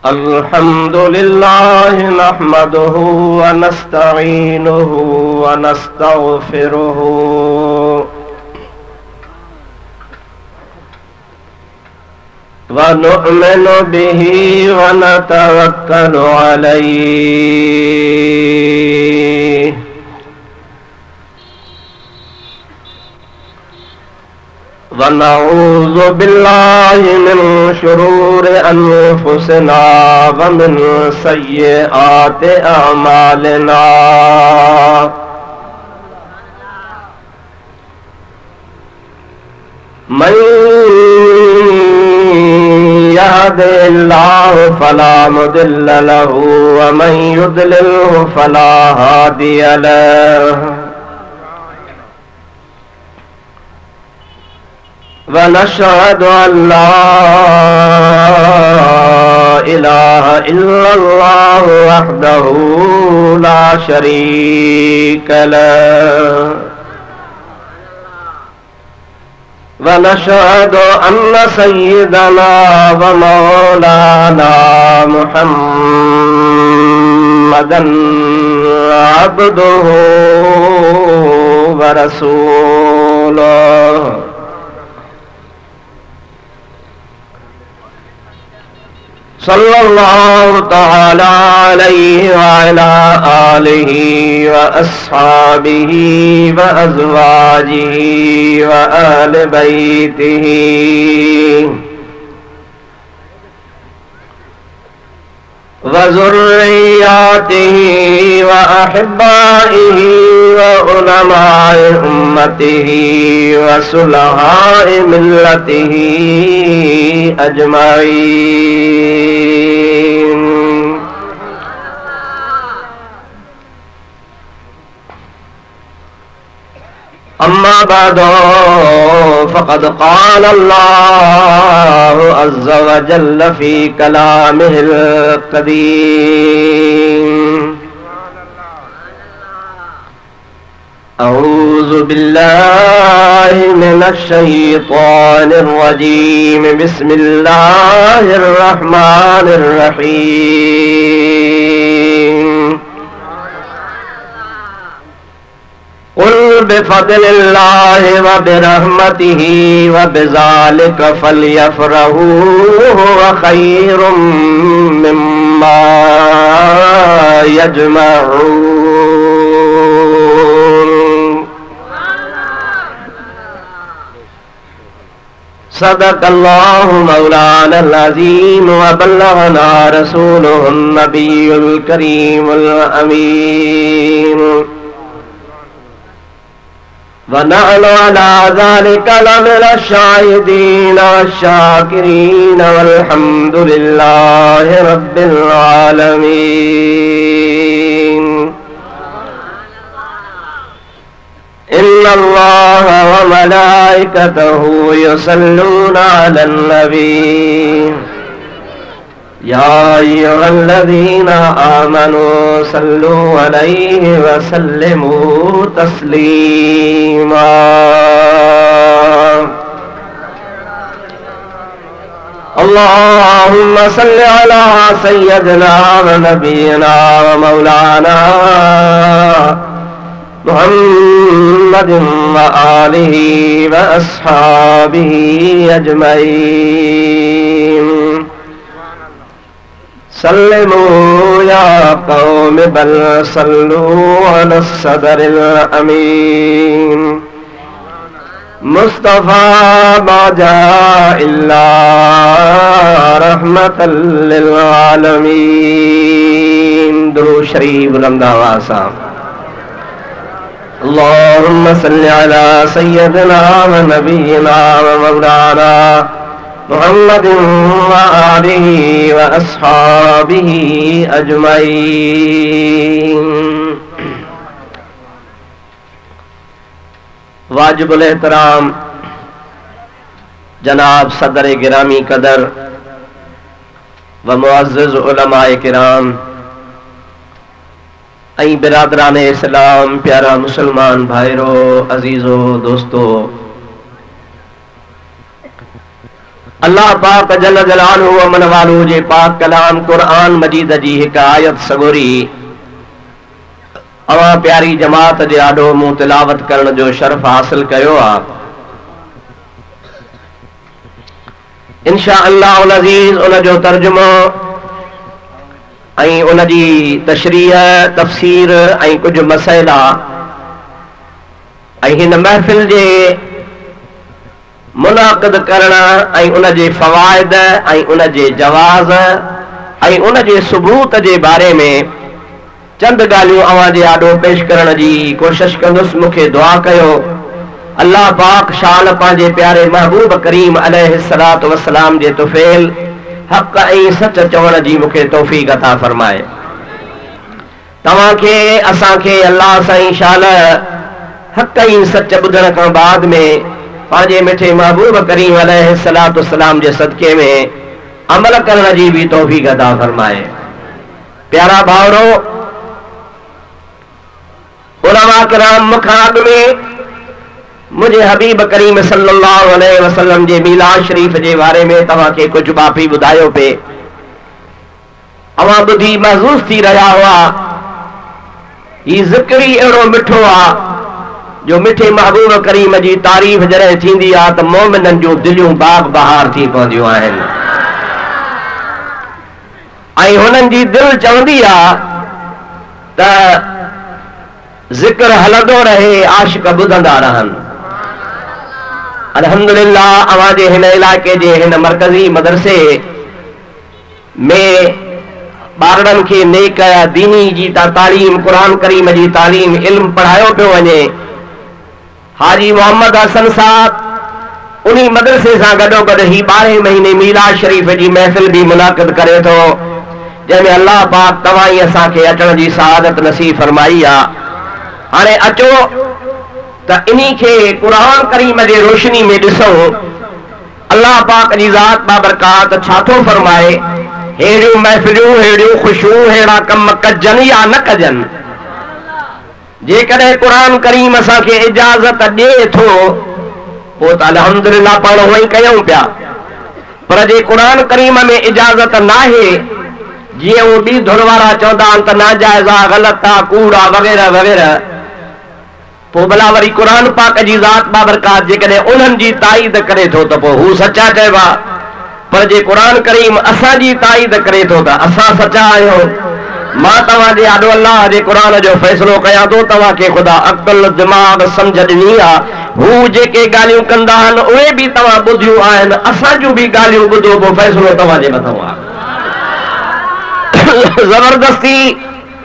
अल्हम्दुलिल्लाह नहमदुहु व नस्तईनुहु व नस्तगफिरुहु व नु'मिनु बिही व नतवक्कलु अलैहि व नऊज़ु बिल्लाहि मिन शुरूरि अनफुसिना व मिन सय्यिआति अमालिना मन यहदिहिल्लाहु फला मुदिल्ल लहु व मन युद्लिल्हु फला हादिय लहु व नशहदु अल्ला इलाहा इल्लल्लाहु वहदहु ला शरीक लहु व नशहदु अन्न सय्यिदना व मौलाना मुहम्मदन अब्दुहु व रसूलुहु सल्लल्लाहु तआला अलैहि व अला आलिहि व अस्हाबिहि व अज़वाजिहि व अहलि बैतिहि व ज़ुर्रिय्यतिहि व अहिब्बाइहि व उलमाए उम्मतिहि व सुलहाए मिल्लतिहि अजमाईन। अम्मा बादो फ़क़द क़ाल अल्लाहु अज़्ज़ व जल्ल फ़ी कलामिहिल क़दीम अऊज़ु बिल्लाहि मिनश शैतानिर रजीम बिस्मिल्लाहिर रहमानिर रहीम क़ुल बिफ़ज़लिल्लाहि व बिरहमतिहि व बिज़ालिका फ़ल्यफ़रहू हुव ख़ैरुम मिम्मा यजमऊन। सदक़ल्लाहु मौलानल अज़ीम व बल्लगना रसूलुहुन नबियुल करीमुल अमीन व नहनु अला ज़ालिका लमिनश शाहिदीन वश्शाकिरीन वल्हम्दुलिल्लाहि रब्बिल आलमीन। इन्नल्लाह व मलाइकतहु युसल्लूना अलन नबी या अय्युहल्लज़ीना आमनू सल्लू अलैहि व सल्लिमू तस्लीमा। अल्लाहुम्मा सल्लि अला सय्यदिना व नबीना व मौलाना मुहम्मदिन व आलिहि व अस्हाबिहि अजमईन। सल्लिमू या कौम बल सल्लू अला सदरिल अमीन मुस्तफा बाजा इल्ला रहमतल लिल आलमीन। दुरूद शरीफ बुलंद आवाज़ से अल्लाहुम्मा सल्लि अला सय्यदिना व नबीना व मौलाना मुहम्मदिन व आलिहि व अस्हाबिहि अजमईन। वाजिबुल एहतराम जनाब सदर गिरामी कदर व मुअज़्ज़िज़ उलमाए किराम ऐं बिरादरान इस्लाम प्यारा मुसलमान भाईरो अजीजो दोस्तों अल्लाह पाक जल जलालहु व मन वालू जे पाक कलाम कुरान मजीद जी हिक आयत सगोरी अवा प्यारी जमात जे आडो मूं तिलावत करण जो शर्फ हासिल कयो आ। इंशाअल्लाह अल अज़ीज़ उन जो तर्जुमो ऐं उन जी तशरीह तफसीर ऐं कुछ मसइला ऐं हिन महफ़िल जे मुनाक़िद करण ऐं उन जे फ़वाइद ऐं उन जे जवाज़ ऐं उन जे सबूत जे बारे में चंद ॻाल्हियूं अवां जे आॾो पेश करण जी कोशिश कंदुसि। मूंखे दुआ कयो अल्लाह पाक शान पंहिंजे प्यारे महबूब करीम अलैहिस्सलातु वस्सलाम जे तुफ़ैल हक़ ऐं सच चवण जी मूंखे तौफ़ीक़ अता फरमाए। तव्हांखे असांखे अल्लाह साईं शान हक़ ऐं सच ॿुधण खां बाद में पंहिंजे मिठे महबूब करीम अलैहिस्सलातु वस्सलाम जे सदके में अमल करण जी भी तौफ़ीक़ अता फरमाए। प्यारा भाउरो, उलमा किराम मुखां अॻु में मुझे हबीब करीम सल्लल्लाहु अलैहि वसल्लम जे मीलाद शरीफ जे बारे में तव्हांखे कुछ बापी ॿुधायो पे। अवां ॿुधी महज़ूज़ थी रहिया हुआ ही ज़िक्र ही अहिड़ो मिठो आ जो मिठे महबूब करीम जी तारीफ़ जॾहिं थींदी आहे त मोमिननि जूं दिलियूं बाग बहार थी पवंदियूं आहिनि ऐं हुननि जी दिलि चवंदी आहे त ज़िक्र हलंदो रहे, आशिक़ ॿुधंदा रहनि। अल्हम्दुलिल्लाह अवां जे हिन इलाइक़े जे हिन मरकज़ी मदरसे में ॿारनि खे नेक दीनी जी तालीम, क़ुरान करीम जी तालीम, इल्म पढ़ायो पियो वञे। हाजी मोहम्मद हसन साहब उन्हीं मदरसे सां गॾोगॾु ही 12 महीने मीलाद शरीफ जी महफ़िल भी मुनाक़िद करे थो, जंहिंमें अल्लाह पाक तव्हां ई असांखे अचण जी सआदत नसीब फरमाई आहे। हाणे अचो त इन्ही खे क़ुरान करीम जे रोशनी में ॾिसो अल्लाह पाक जी ज़ात बाबरकात छा थो फरमाए। हेड़ियूं महफ़िलियूं, हेड़ियूं ख़ुशियूं, हेड़ा कम कजनि या न कजनि, जेकॾहिं क़ुरान करीम असांखे इजाज़त ॾिए थो पोइ त अल्हम्दुलिल्लाह पाण उहो ई कयूं पिया। पर जे क़ुरान करीम में इजाज़त नाहे, जीअं उहो ॿी धुर वारा चवंदा आहिनि त नाजाइज़ आहे, ग़लत आहे, कूड़ आहे वग़ैरह वग़ैरह, पोइ भला वरी क़ुरान पाक जी ज़ात बाबरकात जेकॾहिं उन्हनि जी ताईद करे थो त पोइ हू सचा चइबा। पर जे क़ुरान करीम असांजी ताईद करे थो त असां सचा आहियूं। मां तव्हां जे आॾो अल्लाह जे क़ुरान जो फ़ैसिलो कयां थो, तव्हांखे ख़ुदा अक़ल दिमाग़ सम्झ ॾिनी आहे। हू जेके ॻाल्हियूं कंदा आहिनि उहे बि तव्हां ॿुधियूं आहिनि, असां जूं बि ॻाल्हियूं ॿुधो, पोइ फ़ैसिलो तव्हां जे मथां आहे। ज़बरदस्ती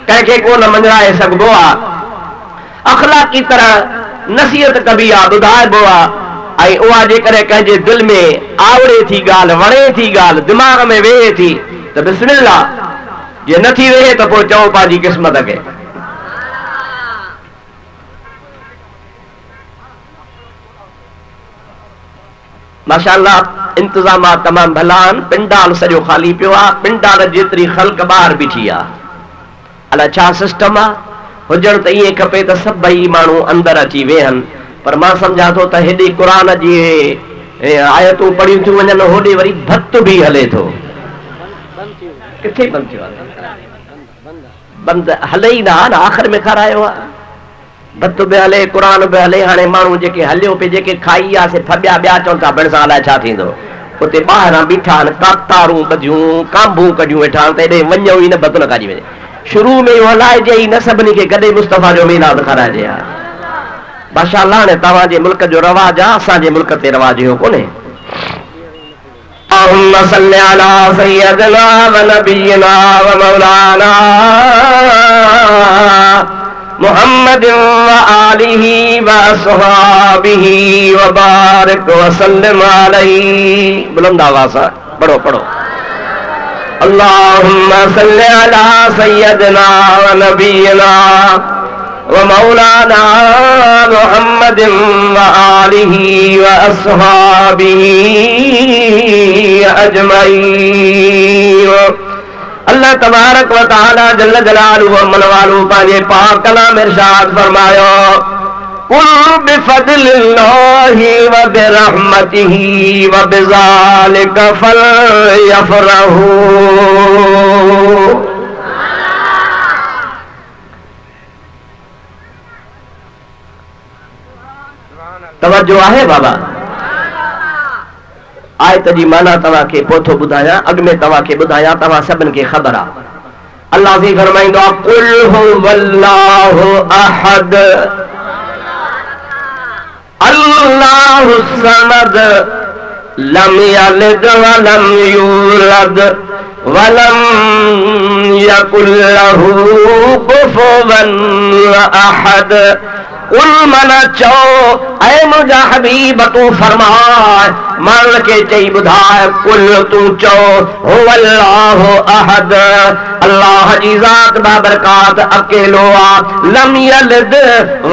कंहिंखे कोन मञाए सघिबो आहे। अखलाकी तरह नसीहत कबी आहे, ॿुधाइबो आहे, ऐं उहा जेकॾहिं कंहिंजे दिलि में आवड़े थी ॻाल्हि, वणे थी ॻाल्हि, दिमाग़ में वेहे थी त बिस्मिल्लाह, जे नथी वेहे त पोइ चओ पंहिंजी क़िस्मत खे। माशाअल्लाह इंतज़ामात तमामु भला आहिनि। पिंडाल सॼो ख़ाली पियो आहे, पिंडाल जेतिरी ख़ल्क़ ॿाहिरि बीठी आहे। अलाए छा सिस्टम आहे, हुजण त ईअं खपे त सभई माण्हू अंदरि अची वेहनि, पर मां सम्झां थो त हेॾी क़ुरान जी आयतूं पढ़ियूं थियूं वञनि, होॾे वरी भत बि हले थो। किथे बंदि थियो आहे? बंदि हले ई न, आख़िर में खारायो आहे। भत बि हले, क़ुरान बि हले। हाणे माण्हू जेके हलियो पे, जेके खाई आहे से फॿिया ॿिया चवनि था पिण सां अलाए छा थींदो। उते ॿाहिरां बीठा आहिनि, काकतारूं ॿधियूं, कांबूं कढियूं वेठा आहिनि त हेॾे वञो ई न, भत न काढी वञे। शुरू में इहो हलाइजे ई न, सभिनी खे गॾे मुस्तफ़ा जो मीलाद खाराइजे हा। माशाअल्लाह हाणे तव्हांजे मुल्क जो रवाज आहे, असांजे मुल्क ते रवाज इहो कोन्हे। اللهم صل على سيدنا ونبينا ومولانا محمد وآله وأصحابه وبارك وسلم عليه. बुलंद आवाज़ से पढ़ो पढ़ो। اللهم صل على سيدنا ونبينا ومولانا محمد وآله وأصحابه أجمعين. अल्लाह तबारक व तआला जल्ल जलालुहु व मनवालु पांजे पाक कलाम इरशाद फरमायो, कुल बिफदलिल्लाहि व बिरहमतिही व बिज़ालिका फलयफ़रहू। तवज्जो आहे बाबा? आयत जी माना तव्हां खे पोथो ॿुधायां, अॻ में तव्हां खे ॿुधायां, तव्हां सभिनि खे ख़बर आहे। अल्लाह जी फरमाईंदो आहे कुल हुवल्लाहु अहद अल्लाहु समद लम यलिद वलम यूलद वलम यकुल लहू कुफुवन अहद। कुल माना चओ ऐ मुंहिंजा हबीब तूं फरमाए, माण्हुनि खे चई ॿुधाए, कुल तूं चओ हुवल्लाहु अहद, अल्लाह जी ज़ात बाबरकात अकेलो आहे, लम यलिद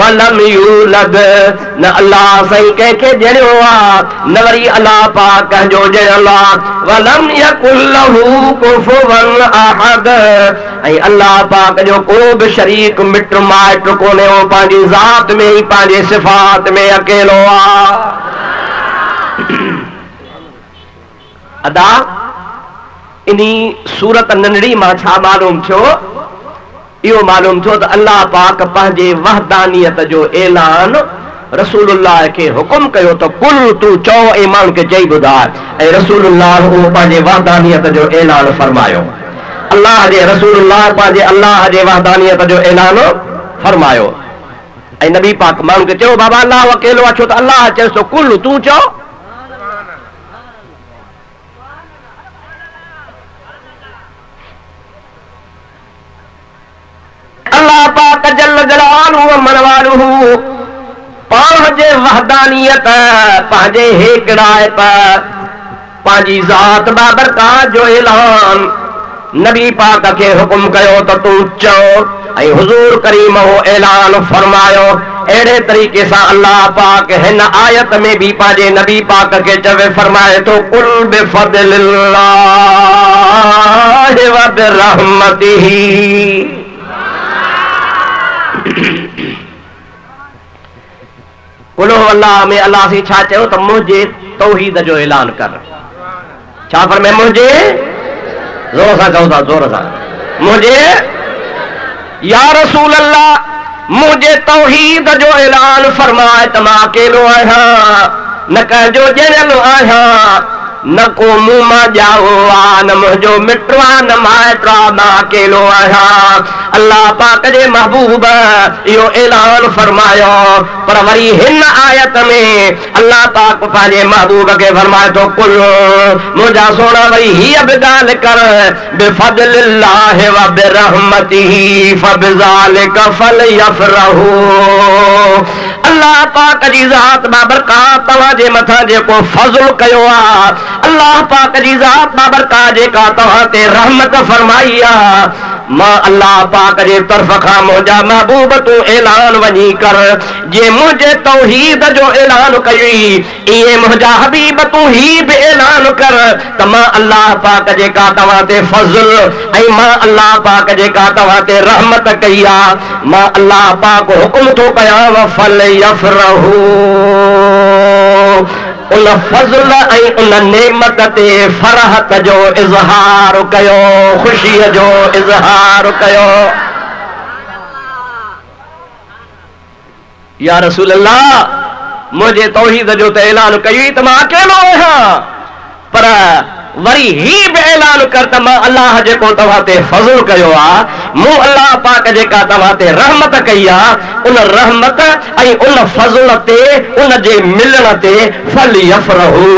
वलम यूलद, न अल्लाह साईं कंहिंखे ॼणियो आहे, न वरी अल्लाह पाक कंहिंजो ॼणियल आहे, वलम यकुल लहू कुफुवन अहद, ऐं अल्लाह पाक जो को बि शरीक मिट माइट कोन्हे, उहो पंहिंजी ज़ात में ही पंहिंजे सिफ़ात में अकेलो आहे। अदा इन्ही सूरत नंढड़ी मां छा मालूम थियो? इहो मालूम थियो त अल्लाह पाक पंहिंजे वहदानियत जो ऐलान रसूलुल्लाह खे हुकुम कयो त कुल तूं चओ ऐं माण्हुनि खे चई ॿुधाए, ऐं रसूलुल्लाह उहो पंहिंजे वहदानियत जो ऐलान फरमायो। अल्लाह जे रसूलुल्लाह पंहिंजे अल्लाह जे वहदानियत जो ऐलान फरमायो, ऐं नबी पाक माण्हुनि खे चयो बाबा अल्लाह अकेलो आहे, छो त अल्लाह चएसि थो कुल तूं चओ। अल्लाह पाक जल जलालहू व मनवालहू पंहिंजे वहदानियत, पंहिंजे हेकड़ाइप, पंहिंजी ज़ात बाबरकात जो ऐलान नबी पाक खे हुकुम कयो त तूं चओ, ऐं हुज़ूर करीम हो ऐलान फरमायो। अहिड़े तरीक़े सां अल्लाह पाक हिन आयत में भी पंहिंजे नबी पाक खे चवे फरमाए थो कुल बिफदलिल्लाहि व बिरहमतिही। कुल अल्लाह में अल्लाह से छा चयो त मुंहिंजे तौहीद जो ऐलान कर। छा फरमाए? मुंहिंजे, ज़ोर सां चओ था, ज़ोर सां, मुंहिंजे या रसूल अल्लाह मुंहिंजे तौहीद जो ऐलान फरमाए त मां अकेलो आहियां, न कंहिंजो ॼणियल आहियां, न को मुंहुं मां ॼाओ आहे, न मुंहिंजो मिट आहे, न माइट आहे, मां अकेलो आहियां। अल्लाह पाक जे महबूब इहो ऐलान फरमायो, पर वरी हिन आयत में अल्लाह पाक पंहिंजे महबूब खे फरमाए थो कुल मुंहिंजा सोना वरी हीअ बि ॻाल्हि कर बिफदलिल्लाहि व बिरहमतिही फबिज़ालिका फलयफ़रहू। अल्लाह पाक जी ज़ात बाबरकात तव्हांजे मथां जेको फज़ल कयो आहे, अल्लाह पाक जी ज़ात बाबरकात जेका तव्हां ते रहमत फरमाई आहे, मां अल्लाह पाक जे तरफ़ खां मुंहिंजा महबूब तूं ऐलान वञी कर, जे मुंहिंजे तौहीद जो ऐलान कई, इहे मुंहिंजा हबीब तूं ही बि ऐलान कर त मां अल्लाह पाक जेका तव्हां ते फज़ल, ऐं मां अल्लाह पाक जेका तव्हां ते रहमत कई आहे, मां अल्लाह पाक हुकुम थो कयां व फलयफ़रहू। उन फज़ल ऐं उन नेमत ते फरहत जो इज़हार कयो, ख़ुशीअ जो इज़हार कयो। या रसूल अल्लाह मुंहिंजे तौहीद जो त ऐलान कई त मां अकेलो आहियां, पर वरी ही बि ऐलान कर त मां अल्लाह जेको तव्हां ते फज़ल कयो आहे, मूं अल्लाह पाक जेका तव्हां ते रहमत कई आहे, उन रहमत ऐं उन फज़ल ते, उन जे मिलण ते फलयफ़रहू,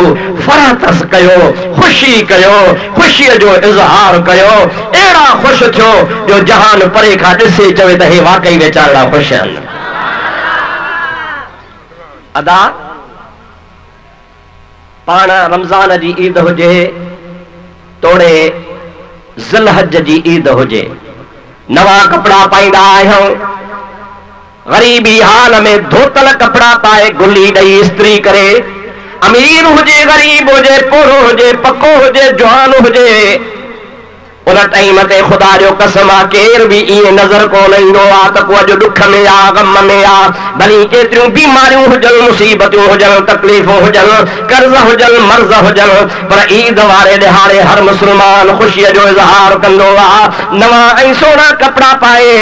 फरहतस कयो, ख़ुशी कयो, ख़ुशीअ जो इज़हार कयो। अहिड़ा ख़ुशि थियो जो जहान परे खां ॾिसे चवे त हे वाकई वीचारा ख़ुशि आहिनि। अदा पाण रमज़ान जी ईद हुजे, तोड़े ज़िलहज जी ईद हुजे, नवा कपड़ा पाईंदा आहियूं, ग़रीबी हाल में धोतल कपड़ा पाए गुली ॾेई इस्त्री करे, अमीर हुजे गरीब हुजे, पोरो हुजे, पको हुजे, जवान हुजे, उन टाइम ते खुदा जो कसम आ केर भी इए नजर को ईंदो आ त को अॼु दुख में आ गम में आ भली केतिरियूं बीमारियूं हुजनि मुसीबतूं हुजनि तकलीफ़ूं हुजनि कर्ज़ हुजनि मर्ज़ हुजनि पर ईद वारे ॾिहाड़े हर मुस्लमान ख़ुशीअ जो इज़हार कंदो आ नवां ऐं सुहिणा कपिड़ा पाए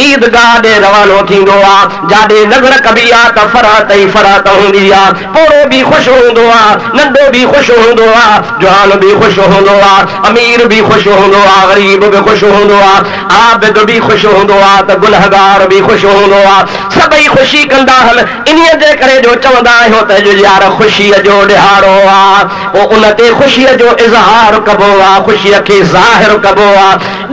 ईदगाह ॾे रवानो थींदो आ जाॾे नज़र कबी आ त फरात ई फरात हूंदी आ पोड़ो बि ख़ुशि हूंदो आ नंढो बि ख़ुशि हूंदो आ जवान बि ख़ुशि हूंदो आ अमीर बि ख़ुशि हूंदो आ गरीब भी खुश हूंदो आ आबिद भी खुश हूंदो आ त गुनहगार भी खुश हूंदो आ सभई खुशी कंदा हल इन्हीअ जे करे जो चवंदा आहियूं त यार ख़ुशीअ जो ॾिहाड़ो आ पोइ उन ते ख़ुशीअ जो इज़हार कबो आ ख़ुशीअ खे ज़ाहिर कबो आ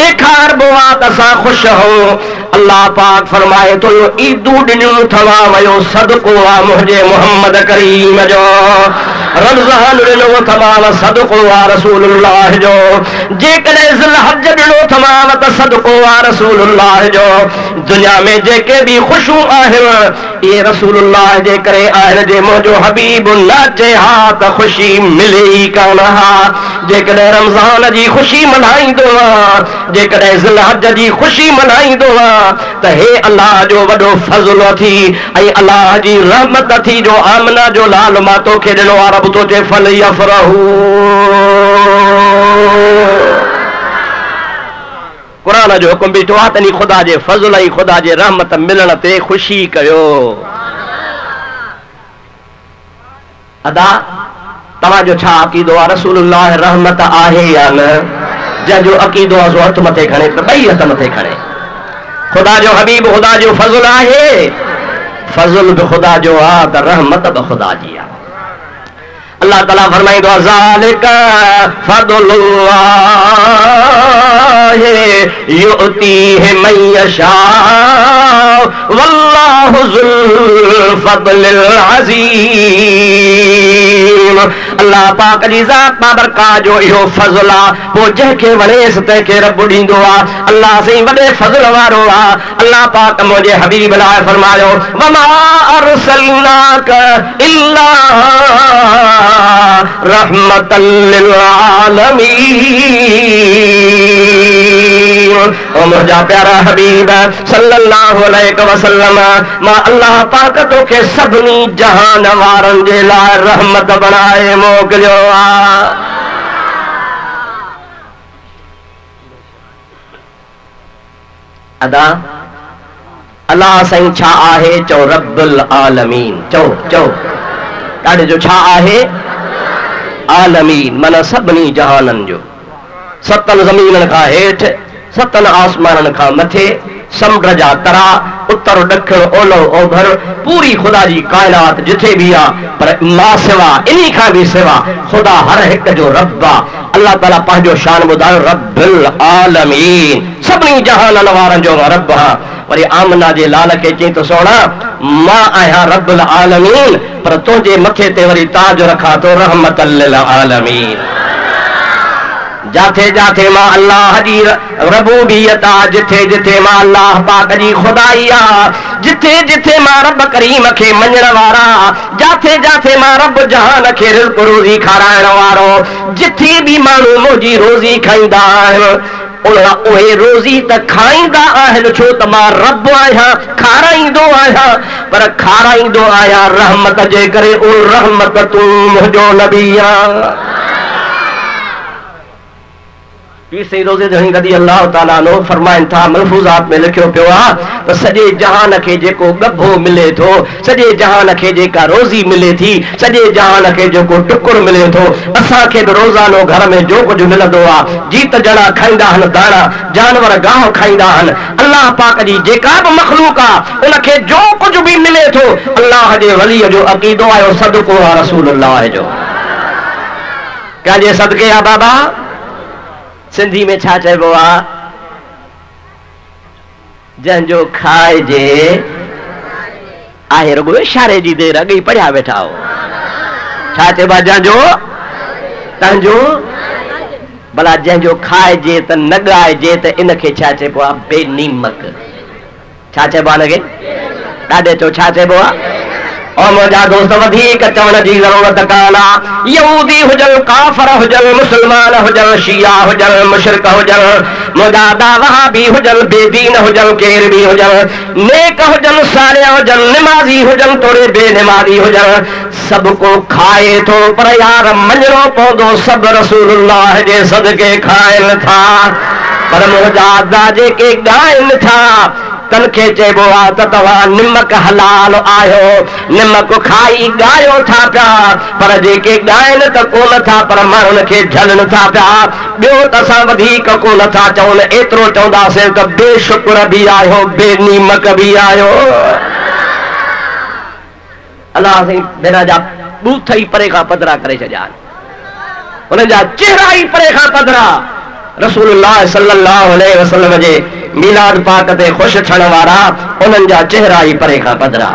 ॾेखारबो आ त असां ख़ुशि आहियूं अल्लाह पाक फरमाए थो ईदूं ॾिनियूं तव्हां वयो सदको आ मुंहिंजे मोहम्मद करीम जो रमज़ान ॾिनो तव्हां सदको आ रसूलुल्लाह जो जेकॾहिं ज़िलहज ॾिनो तव्हां त सदको आ रसूलुल्लाह जो दुनिया में जेके भी ख़ुशियूं आहिनि इहे रसूलुल्लाह जे करे आहिनि जे मुंहिंजो हबीब न चए हा त ख़ुशी मिले ई कान हा जेकॾहिं रमज़ान जी ख़ुशी मल्हाईंदो आहे जेकॾहिं ज़िलहज जी ख़ुशी मल्हाईंदो आहे त हे अल्लाह जो वॾो फज़ल थी ऐं अल्लाह जी रहमत थी जो आमना जो लाल मां तोखे ॾिनो आहे रब तो चए फल यफ़रहू कुरान जो हुकुम बीठो आहे तनी खुदा जे फज़ल ऐं खुदा जे रहमत मिलण ते ख़ुशी कयो अदा तव्हांजो छा अक़ीदो आहे रसूलुल्लाह रहमत आहे या न जंहिंजो अक़ीदो आहे सो हथ मथे खणे त ॿई हथ मथे खणे खुदा जो हबीब खुदा जो फज़ल आहे फज़ल भी खुदा जो आहे त रहमत भी खुदा जी आहे अल्लाह ताला फरमाईंदो आहे ज़ालिका फ़ज़लुल्लाह युअतीहि मन यशा वल्लाहु ज़ुल फ़ज़लिल अज़ीम अल्लाह पाक जी ज़ात बाबरकात जो इहो फज़ल आहे पोइ जंहिंखे वणेसि तंहिंखे रब ॾींदो आहे अल्लाह साईं वॾे फज़ल वारो आहे अल्लाह पाक मुंहिंजे हबीब लाइ फरमायो वमा अरसलनाक इल्ला रहमतल लिल आलमीन ओ मुंहिंजा प्यारा हबीब सल्लल्लाहु अलैहि वसल्लम मां अल्लाह पाक तोखे सभिनी जहान वारनि जे लाइ रहमत बणाए मोकिलियो आहे अदा अल्लाह साईं छा आहे चओ रब्बुल आलमीन चओ ॾाढे जो छा आहे आलमीन माना सभिनी जहाननि जो सतनि ज़मीननि खां हेठि सतनि आसमाननि खां मथे समुंड जा तरा उत्तर ॾखिण ओलह ओभर पूरी खुदा जी काइनात जिथे भी आहे पर मां सिवा इन्ही खां भी सिवा खुदा हर हिक जो रब आहे अल्लाह ताला पंहिंजो शान ॿुधायो रब्बुल आलमीन सभिनी जहाननि वारनि जो रब आहे वरी आमना जे लाल खे चई त सोना मां आहियां रब्बुल आलमीन पर तुंहिंजे मथे ते वरी ताज रखां थो रहमतल लिल आलमीन जाथे जाथे मां अल्लाह जी रबूबियत आ जिथे जिथे मां अल्लाह पाक जी खुदाई आ जिथे जिथे मां रब करीम खे मञण वारा जाथे जाथे मां रब जहान खे रिज़्क़ रोज़ी खाराइण वारो जिथे भी माण्हू मुंहिंजी रोज़ी खाईंदा आहिनि उहे रोज़ी त खाईंदा आहिनि छो त मां रब आहियां खाराईंदो आहियां पर खाराईंदो आहियां रहमत जे करे उहो रहमत तूं मुंहिंजो नबी आहे पीर रोज़े धणी रज़ी अल्लाह ताला नो फरमाइनि था महफूज़ात में लिखियो पियो आहे त सॼे जहान खे जेको गभो मिले थो सॼे जहान खे जेका रोज़ी मिले थी सॼे जहान खे जेको टुकुर मिले थो असांखे बि रोज़ानो घर में जो कुझु मिलंदो आहे जीत जणा खाईंदा आहिनि दाणा जानवर गाहु खाईंदा आहिनि अल्लाह पाक जी जेका बि मखलूक आहे उनखे जो कुझु बि मिले थो अल्लाह जे वलीअ जो अक़ीदो आहे सदको आहे रसूलुल्लाह जो कंहिंजे सदके आहे बाबा सिंधी में छा चइबो आहे जंहिंजो खाइजे आहे रुगो इशारे जी देर अॻे पढ़िया वेठा हो छा चइबो आहे जंहिंजो तंहिंजो भला जंहिंजो खाइजे त न ॻाइजे त इनखे छा चइबो आहे बेनीमक छा चइबो आहे हिनखे ॾाढे चो छा चइबो आहे और मुंहिंजा दोस्त वधीक चवण जी ज़रूरत कान्हा यहूदी हुजनि काफ़िर हुजनि मुस्लमान हुजनि शिया हुजनि मुशरिक हुजनि मुंहिंजा वहाबी हुजनि बेदीन हुजनि केर बि हुजनि नेक हुजनि सालिह हुजनि निमाज़ी हुजनि थोरे बेनिमाज़ी हुजनि सभु को खाए थो पर यार मञणो पवंदो सभु रसूलुल्लाह जे सदके खाइनि था पर मुंहिंजा अदा जेके ॻाइनि था तनखे चइबो आहे त तव्हां निमक हलाल आहियो निमक खाई ॻायो था पिया पर जेके ॻाइनि त कोन था पर माण्हुनि खे झलनि था पिया ॿियो त असां वधीक कोन था चवनि एतिरो चवंदासीं त बेशुक्र बि आहियो बेनीमक बि आहियो अलाह साईं भेण जा बूथ ई परे खां पधरा करे छॾिया उन्हनि जा चेहरा ई परे खां पधरा रसूलुल्लाह सल्लल्लाहु अलैहि वसल्लम जे मीलाद पाक ते ख़ुशि थियण वारा उन्हनि जा चेहरा ई परे खां पधरा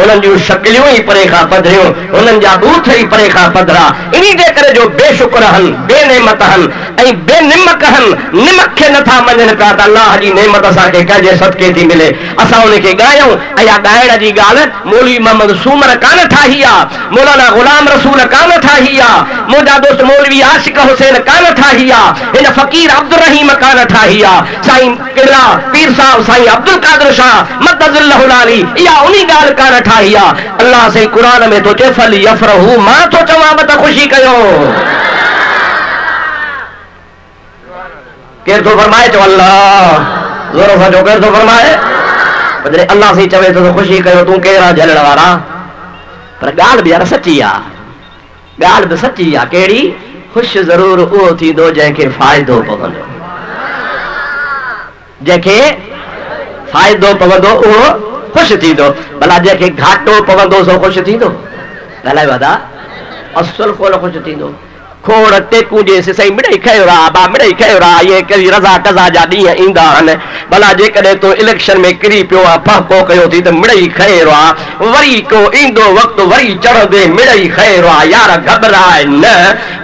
उन्हनि जूं शकिलियूं ई परे खां पधरियूं उन्हनि जा बूथ ई परे खां पधरा इन्ही जे करे जो बेशुक्र हनि बेनेमत हनि ऐं बेनिमक हनि निमक खे नथा मञनि पिया त अल्लाह जी नेमत असांखे कंहिंजे सदके थी मिले असां उनखे ॻायूं ऐं इहा ॻाइण जी ॻाल्हि मौलवी मोहम्मद सूमर कान ठाही आहे मौलाना गुलाम रसूल कान ठाही आहे मुंहिंजा दोस्त मौलवी आशिक हुसैन कान ठाही आहे हिन फ़कीर अब्दुल रहीम कान ठाही आहे साईं किबला पीर साहिब साईं अब्दुल कादिर शाह मददुल्लाहु अली इहा उन्ही ॻाल्हि कान ठाही आहे अल्लाह से कुरान में तो चए फल यफरहू मां तो चवां त ख़ुशी कयो केर थो फरमाए चओ अल्लाह ज़ोर सां चओ केर थो फरमाए जॾहिं अल्लाह से चवे थो ख़ुशी कयो तूं केरु झलण वारा पर ॻाल्हि बि यार सची आहे ॻाल्हि बि सची आहे कहिड़ी ख़ुशि ज़रूर उहो थींदो जंहिंखे फ़ाइदो पवंदो जंहिंखे फ़ाइदो पवंदो उहो ख़ुशि थींदो भला जंहिंखे घाटो पवंदो सो ख़ुशि थींदो ॻाल्हाए वादा असुल कोन ख़ुशि थींदो खोड़ टेकू जे साईं मिड़ई खयो रहा बा मिड़ई खयो रहा ये कहिड़ी रज़ा कज़ा जा ॾींहं ईंदा आहिनि भला जेकॾहिं तूं इलेक्शन में किरी पियो आहे फहको कयो थी त मिड़ई खयो आहे वरी को ईंदो वक़्तु वरी चढ़ंदे मिड़ई खयो आहे यार घबराए न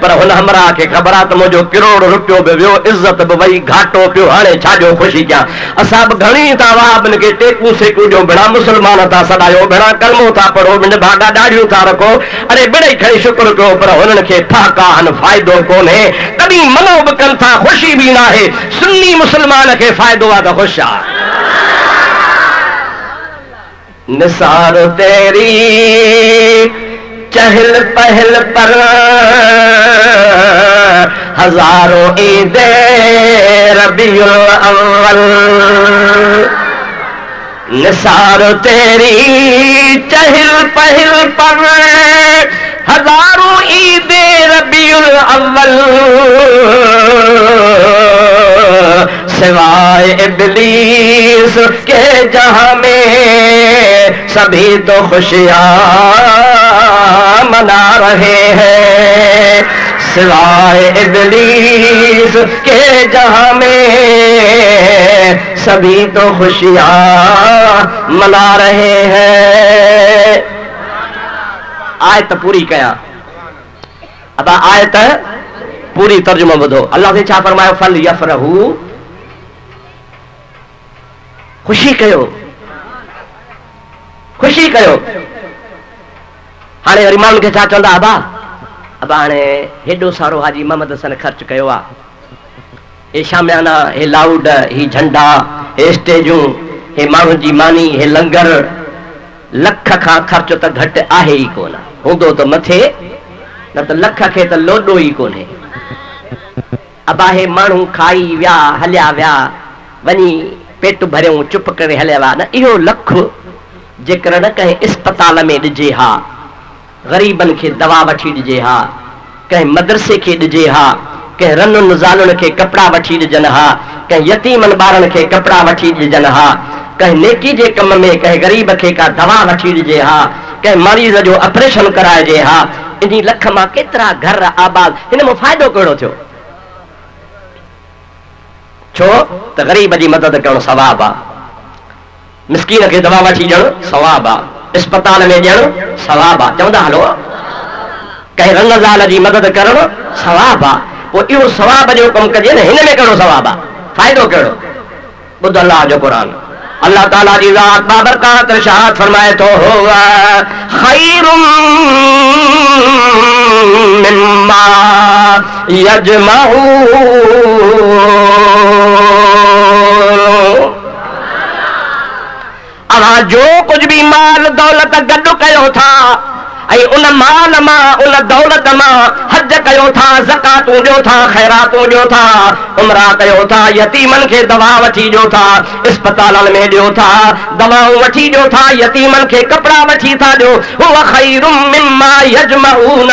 पर हुन हमरा खे ख़बर आहे त मुंहिंजो किरोड़ रुपयो बि वियो इज़त बि वई घाटो पियो हाणे छाजो ख़ुशी कयां असां बि घणी था वाहबनि खे टेकू सेकू ॾियो भेणा मुस्लमान था सॾायो भेणा कलमो था पढ़ो ॿिनि भाॻा ॾाढियूं था रखो अरे मिड़ई खणी शुक्र कयो पर हुननि खे फाका फ़ाइदो कोन्हे तॾहिं मनो बि कनि था ख़ुशी बि न आहे सुन्नी मुस्लमान खे फ़ाइदो आहे त ख़ुशि आहे निसार तेरी चहल पहल पर हजारों ईदे रबीउल अव्वल निसार तेरी चहल पहल पर हजारों ईदे रबीउल अव्वल सिवाय इब्लीस के जहां में सभी तो खुशियां मना रहे हैं सिवाय इब्लीस के जहां में सभी तो खुशियां मना रहे हैं आयत पूरी कया अब आयत पूरी तर्जुमा ॿुधो अल्लाह से छा फरमायो फल यफरहू ख़ुशी कयो ख़ुशी कयो हाणे वरी माण्हुनि खे छा चवंदा अब हाणे हेॾो सारो हाजी मोहम्मद हसन ख़र्च कयो आहे हे शामियाना हे लाउड ही झंडा हे स्टेजूं हे माण्हुनि जी मानी हे लंगर लख खां ख़र्च त घटि आहे ई कोन हूंदो त मथे न त लख खे त लोॾो ई कोन्हे अब हे माण्हू खाई विया हलिया विया वञी पेट भरियूं चुप करे हलिया विया न इहो लख जेकर न कंहिं इस्पताल में ॾिजे हा ग़रीबनि खे दवा वठी ॾिजे हा कंहिं मदरसे खे ॾिजे हा कंहिं रनुनि ज़ालुनि खे कपिड़ा वठी ॾिजनि हा कंहिं यतीमनि ॿारनि खे कपिड़ा वठी ॾिजनि हा कंहिं नेकी जे कम में कंहिं ग़रीब खे का दवा वठी ॾिजे हा कंहिं मरीज़ जो ऑपरेशन कराइजे हा इन लख मां केतिरा घर आबाद हिन में फ़ाइदो कहिड़ो थियो छो त ग़रीब जी मदद करणु सवाब आहे मिस्कीन खे दवा वठी ॾियणु सवाब आहे इस्पताल में ॾियणु सवाब आहे चवंदा हलो कंहिं रंग ज़ाल जी मदद करणु सवाब आहे पोइ इहो सवाब जो कमु कजे न हिन में कहिड़ो सवाब आहे फ़ाइदो कहिड़ो ॿुध अल्लाह जो क़ुरान अल्लाह ताला जी ज़ात बाबरकत इरशाद फरमाए तो होगा खैरुम मिम्मा यजमाऊन। अवां जो कुछ भी माल दौलत गॾु कयो था ऐं उन माल मां उन दौलत मां हज कयो था, ज़कातूं ॾियो था, ख़ैरातूं ॾियो था, उमरा कयो था, यतीमनि खे दवा वठी ॾियो था, इस्पतालनि में ॾियो था, दवाऊं वठी ॾियो था, यतीमनि खे कपिड़ा वठी था ॾियो। हुव खैरुम मिम्मा यजमऊन।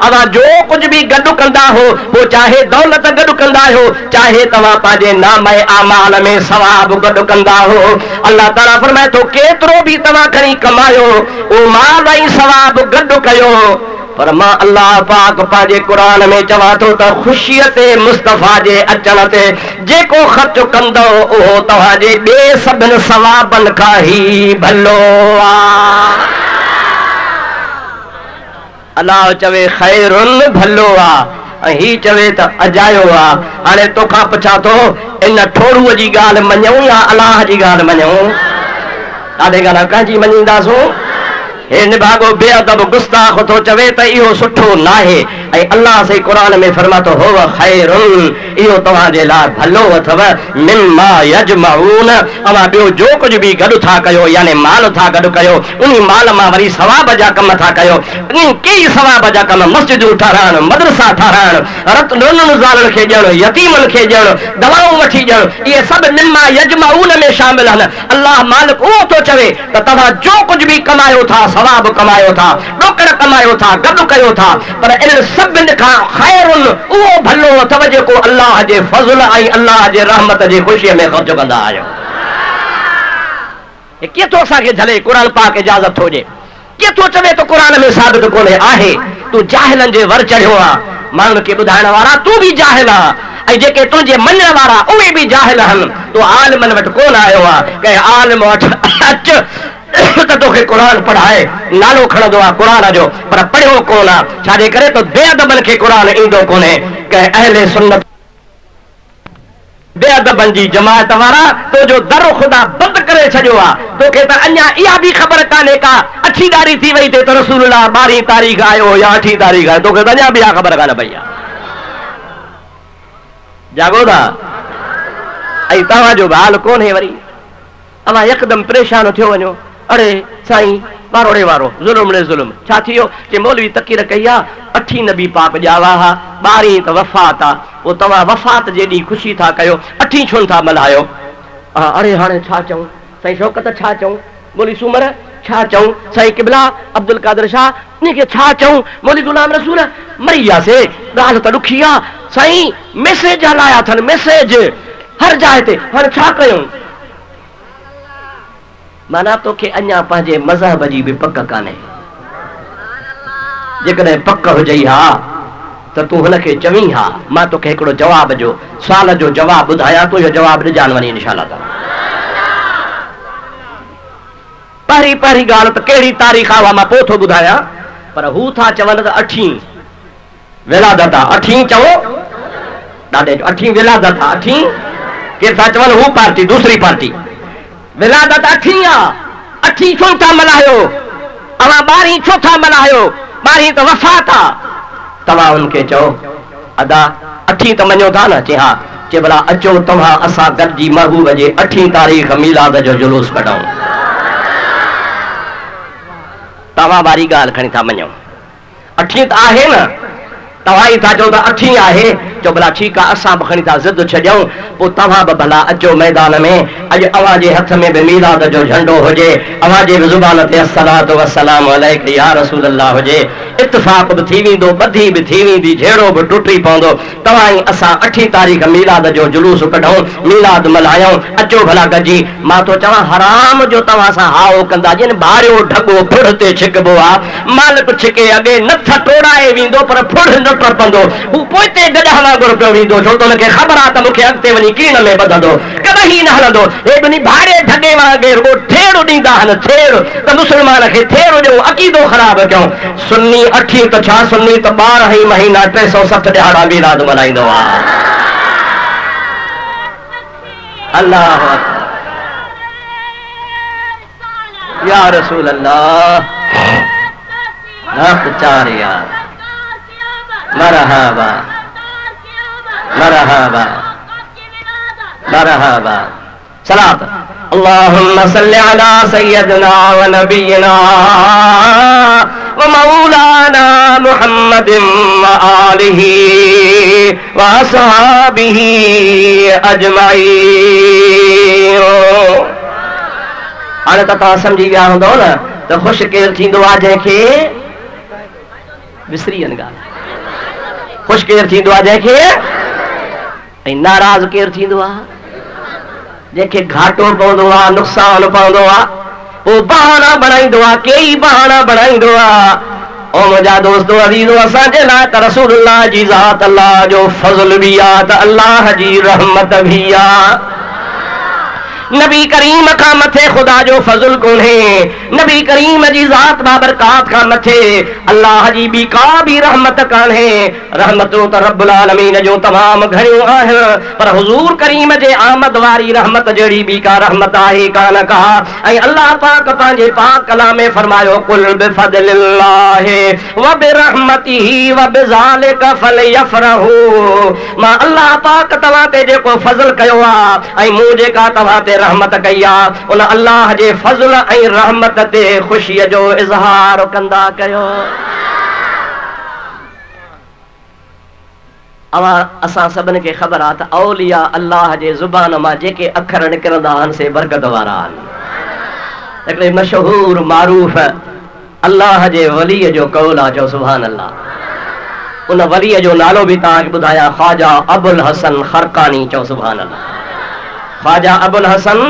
अवां जो कुझु बि गॾु कंदा हो, पोइ चाहे दौलत गॾु कंदा हो, चाहे तव्हां पंहिंजे नामे आमाल में सवाब गॾु कंदा हो, अल्लाह ताला फरमाए थो केतिरो बि तव्हां खणी कमायो उहो माल ऐं सवाब गॾु कयो। पर मां अल्लाह पाक पंहिंजे क़ुरान में चवां थो त ख़ुशीअ ते मुस्तफ़ा जे अचण ते जेको ख़र्च कंदो उहो तव्हांजे ॿिए सभिनि सवाबनि खां ई भलो आहे। अलाह चवे खैरुन भलो आहे ऐं ही चवे त अजायो आहे। हाणे तोखां पुछां थो इन ठोरूअ जी ॻाल्हि मञूं या अलाह जी ॻाल्हि मञूं? ॾाढे ॻाल्हि कंहिंजी मञींदासूं? हे निभागो बेअदब गुस्ताख थो चवे त इहो सुठो नाहे ऐं अल्लाह से क़ुरान में फरमातो हो खैरुन, इहो तव्हांजे लाइ भलो अथव मिम्मा यजमऊन। अवां ॿियो जो कुझु बि गॾु था कयो यानी माल था गॾु कयो, उन माल मां वरी सवाब जा कम था कयो। कई सवाब जा कम मस्जिदूं ठाराइण, मदरसा ठाराइण, ज़ालनि खे ॾियणु, यतीमनि खे ॾियणु, दवाऊं वठी ॾियणु, इहे सभु मिम्मा यजमऊन में शामिल आहिनि। अल्लाह मालिक उहो थो चवे त तव्हां जो कुझु बि कमायो था, सवाब कमायो था, ॾोकड़ कमायो था, गॾु कयो था, पर इन सभिनि खां खैरुन उहो भलो अथव जेको अल्लाह जे फज़ल ऐं अल्लाह जे रहमत जे ख़ुशीअ में ख़र्च कंदा आहियो। केतिरो असांखे झले क़ुरान पाक इजाज़त थो ॾे, केतिरो चवे त क़ुरान में साबित कोन्हे आहे। तूं जाहिलनि जे वर चढ़ियो आहे, माण्हुनि खे ॿुधाइण वारा तूं बि जाहिल आहे ऐं जेके तुंहिंजे मञण वारा उहे बि जाहिल आहिनि। तूं आलिमनि वटि कोन आयो आहे, कंहिं आलिम वटि अच त तोखे क़ुरान पढ़ाए, नालो खणंदो आहे क़ुरान जो पर पढ़ियो कोन आहे। छाजे करे त बेअदबनि खे क़ुरान ईंदो कोन्हे। कंहिं अहले सुन्नत बेअदबनि जी जमात वारा तुंहिंजो दर ख़ुदा बंद करे छॾियो आहे। तोखे त अञा इहा बि ख़बर कान्हे का अठी ॾारी थी वई ते त रसूलुल्लाह 12 तारीख़ आयो या 8 तारीख़ आयो, तोखे त अञा बि इहा ख़बर कान पई आहे। जागो था ऐं तव्हांजो बि हाल कोन्हे। वरी अवां यकदमि परेशान थियो वञो, अरे साईं बारोड़े वारो ज़ुल्म ने ज़ुल्म छा थी वियो? कि मौलवी तकीर कई आहे, 8 नबी पाक ॼावा हा, 12 त वफ़ात आहे, पोइ तव्हां वफ़ात जे ॾींहुं ख़ुशी था कयो, 8 छो था मल्हायो? अरे हाणे छा चऊं साईं शौकत, छा चऊं मौलवी सूमर, छा चऊं साईं क़िबला अब्दुल कादिर शाह, इनखे छा चऊं मौलवी गुलाम रसूल मरी वियासीं। ॻाल्हि त ॾुखी आहे साईं, मैसेज हलाया अथनि, मैसेज हर जाइ ते, हाणे छा कयूं? माना तोखे अञा पंहिंजे मज़हब जी बि पक कान्हे। जेकॾहिं पक हुजई हा त तूं हुनखे चवीं हा मां तोखे हिकिड़ो जवाब जो सुवाल जो जवाबु ॿुधायां, तूं इहो जवाबु ॾिजान वञी इंशाअल्लाह ताला। पहिरीं ॻाल्हि त कहिड़ी तारीख़ आहे मां पोइ थो ॿुधायां, पर हू था चवनि त 8 विलादत आहे। 8 चओ ॾाढे 8 विलादत आहे। 8 केरु था चवनि? हू पार्टी, दूसरी पार्टी। विलादत 8 आहे, 8 छो था मल्हायो? अवां 12 छो था मल्हायो? 12 त वफ़ात आहे। तव्हां उनखे चओ अदा 8 त मञो था न? चए हा। चए भला अचो तव्हां असां गॾिजी महबूब जे 8 तारीख़ मीलाद जो जुलूस कढूं। तव्हां वारी ॻाल्हि खणी था मञो, 8 त आहे न, तव्हां ई था चओ त 8 आहे। चओ भला ठीकु आहे, असां बि खणी था ज़िद छॾियूं, पोइ तव्हां बि भला अचो मैदान में। अॼु अव्हां जे हथ में बि मीलाद जो झंडो हुजे, अव्हां जे बि ज़ुबान ते अस्सलातु वस्सलाम अलैक या रसूल अल्लाह हुजे, इत्तिफ़ाक़ बि थी वेंदो, ॿधी बि थी वेंदी, झेड़ो बि टुटी पवंदो। तव्हां ई असां 8 तारीख़ मीलाद जो जुलूस कढूं, मीलाद मल्हायूं। अचो भला गॾिजी। मां थो चवां हराम जो तव्हां सां हाओ कंदा, जिन भारियो ढॻो फुड़ ते छिकबो आहे, मालिक छिके अॻे नथ टोड़ाए वेंदो पर फुड़ न टपंदो, हू पोइ ते गॾु वांगुरु पियो वेंदो, छो त हुनखे ख़बर आहे त मूंखे अॻिते वञी कीन में ॿधंदो, कॾहिं न हलंदो। हे ॿिन्ही भाड़े ढॻे वांगुरु रुॻो ठेड़ ॾींदा आहिनि, ठेड़ त मुस्लमान खे ठेड़ ॾियो, अक़ीदो ख़राब कयूं। सुन्नी 8 त छा, सुन्नी त 12 ई महीना 360 ॾिहाड़ा मीलाद मल्हाईंदो आहे। अल्लाह या रसूल अल्लाह चार यार मरहबा मरहबा मरहबा सलात अल्लाहुम्मा सल्लि अला सय्यदना व नबियना व मौलाना मुहम्मदिन व आलिहि व असहाबिहि अजमाइन। हाणे त तव्हां सम्झी विया हूंदव न त ख़ुशि केरु थींदो आहे जंहिंखे विसरी वञनि ॻाल्हि। ख़ुशि केरु थींदो आहे जंहिंखे, ऐं नाराज़ केरु थींदो आहे जंहिंखे घाटो पवंदो आहे, नुक़सान पवंदो आहे, पोइ बहाना बनाईंदो आहे, कई बहाना बनाईंदो आहे। ओ मुंहिंजा दोस्तो अज़ीज़ो, असांजे लाइ त रसूलुल्लाह जी ज़ात अल्लाह जो फज़ल बि आहे, त अल्लाह जी रहमत बि आहे। नबी करीम खां मथे ख़ुदा जो फज़ल कोन्हे, नबी करीम जी ज़ात बाबरकात खां मथे अल्लाह जी ॿी का बि रहमत कान्हे। रहमतूं त रब्बुल आलमीन जो तमामु घणियूं आहिनि, पर हुज़ूर करीम जे आमद वारी रहमत जहिड़ी ॿी का रहमत आहे कान का। ऐं अल्लाह पाक पंहिंजे पाक कलाम में फरमायो, कुल बिफ़ज़लिल्लाहि व बिरहमतिही व बिज़ालिका फ़लयफ़रहू। मां अल्लाह पाक तव्हां ते जेको फज़ल कयो आहे ऐं मूं जेका तव्हां ते रहमत कई आहे, उन अल्लाह जे फज़ल ऐं रहमत ते ख़ुशीअ जो इज़हार कंदा कयो। असां सभिनी खे ख़बर आहे त औलिया अल्लाह जे ज़ुबान मां जेके अखर निकिरंदा आहिनि से बरकत वारा आहिनि। हिकिड़े मशहूर मारूफ़ अल्लाह जे वलीअ जो कौल आहे, चओ सुभान अल्लाह। उन वलीअ जो नालो बि तव्हांखे ॿुधायां, ख़्वाजा अबुल हसन खरकानी, चओ सुभान अल्लाह। ख्वाजा अबुल हसन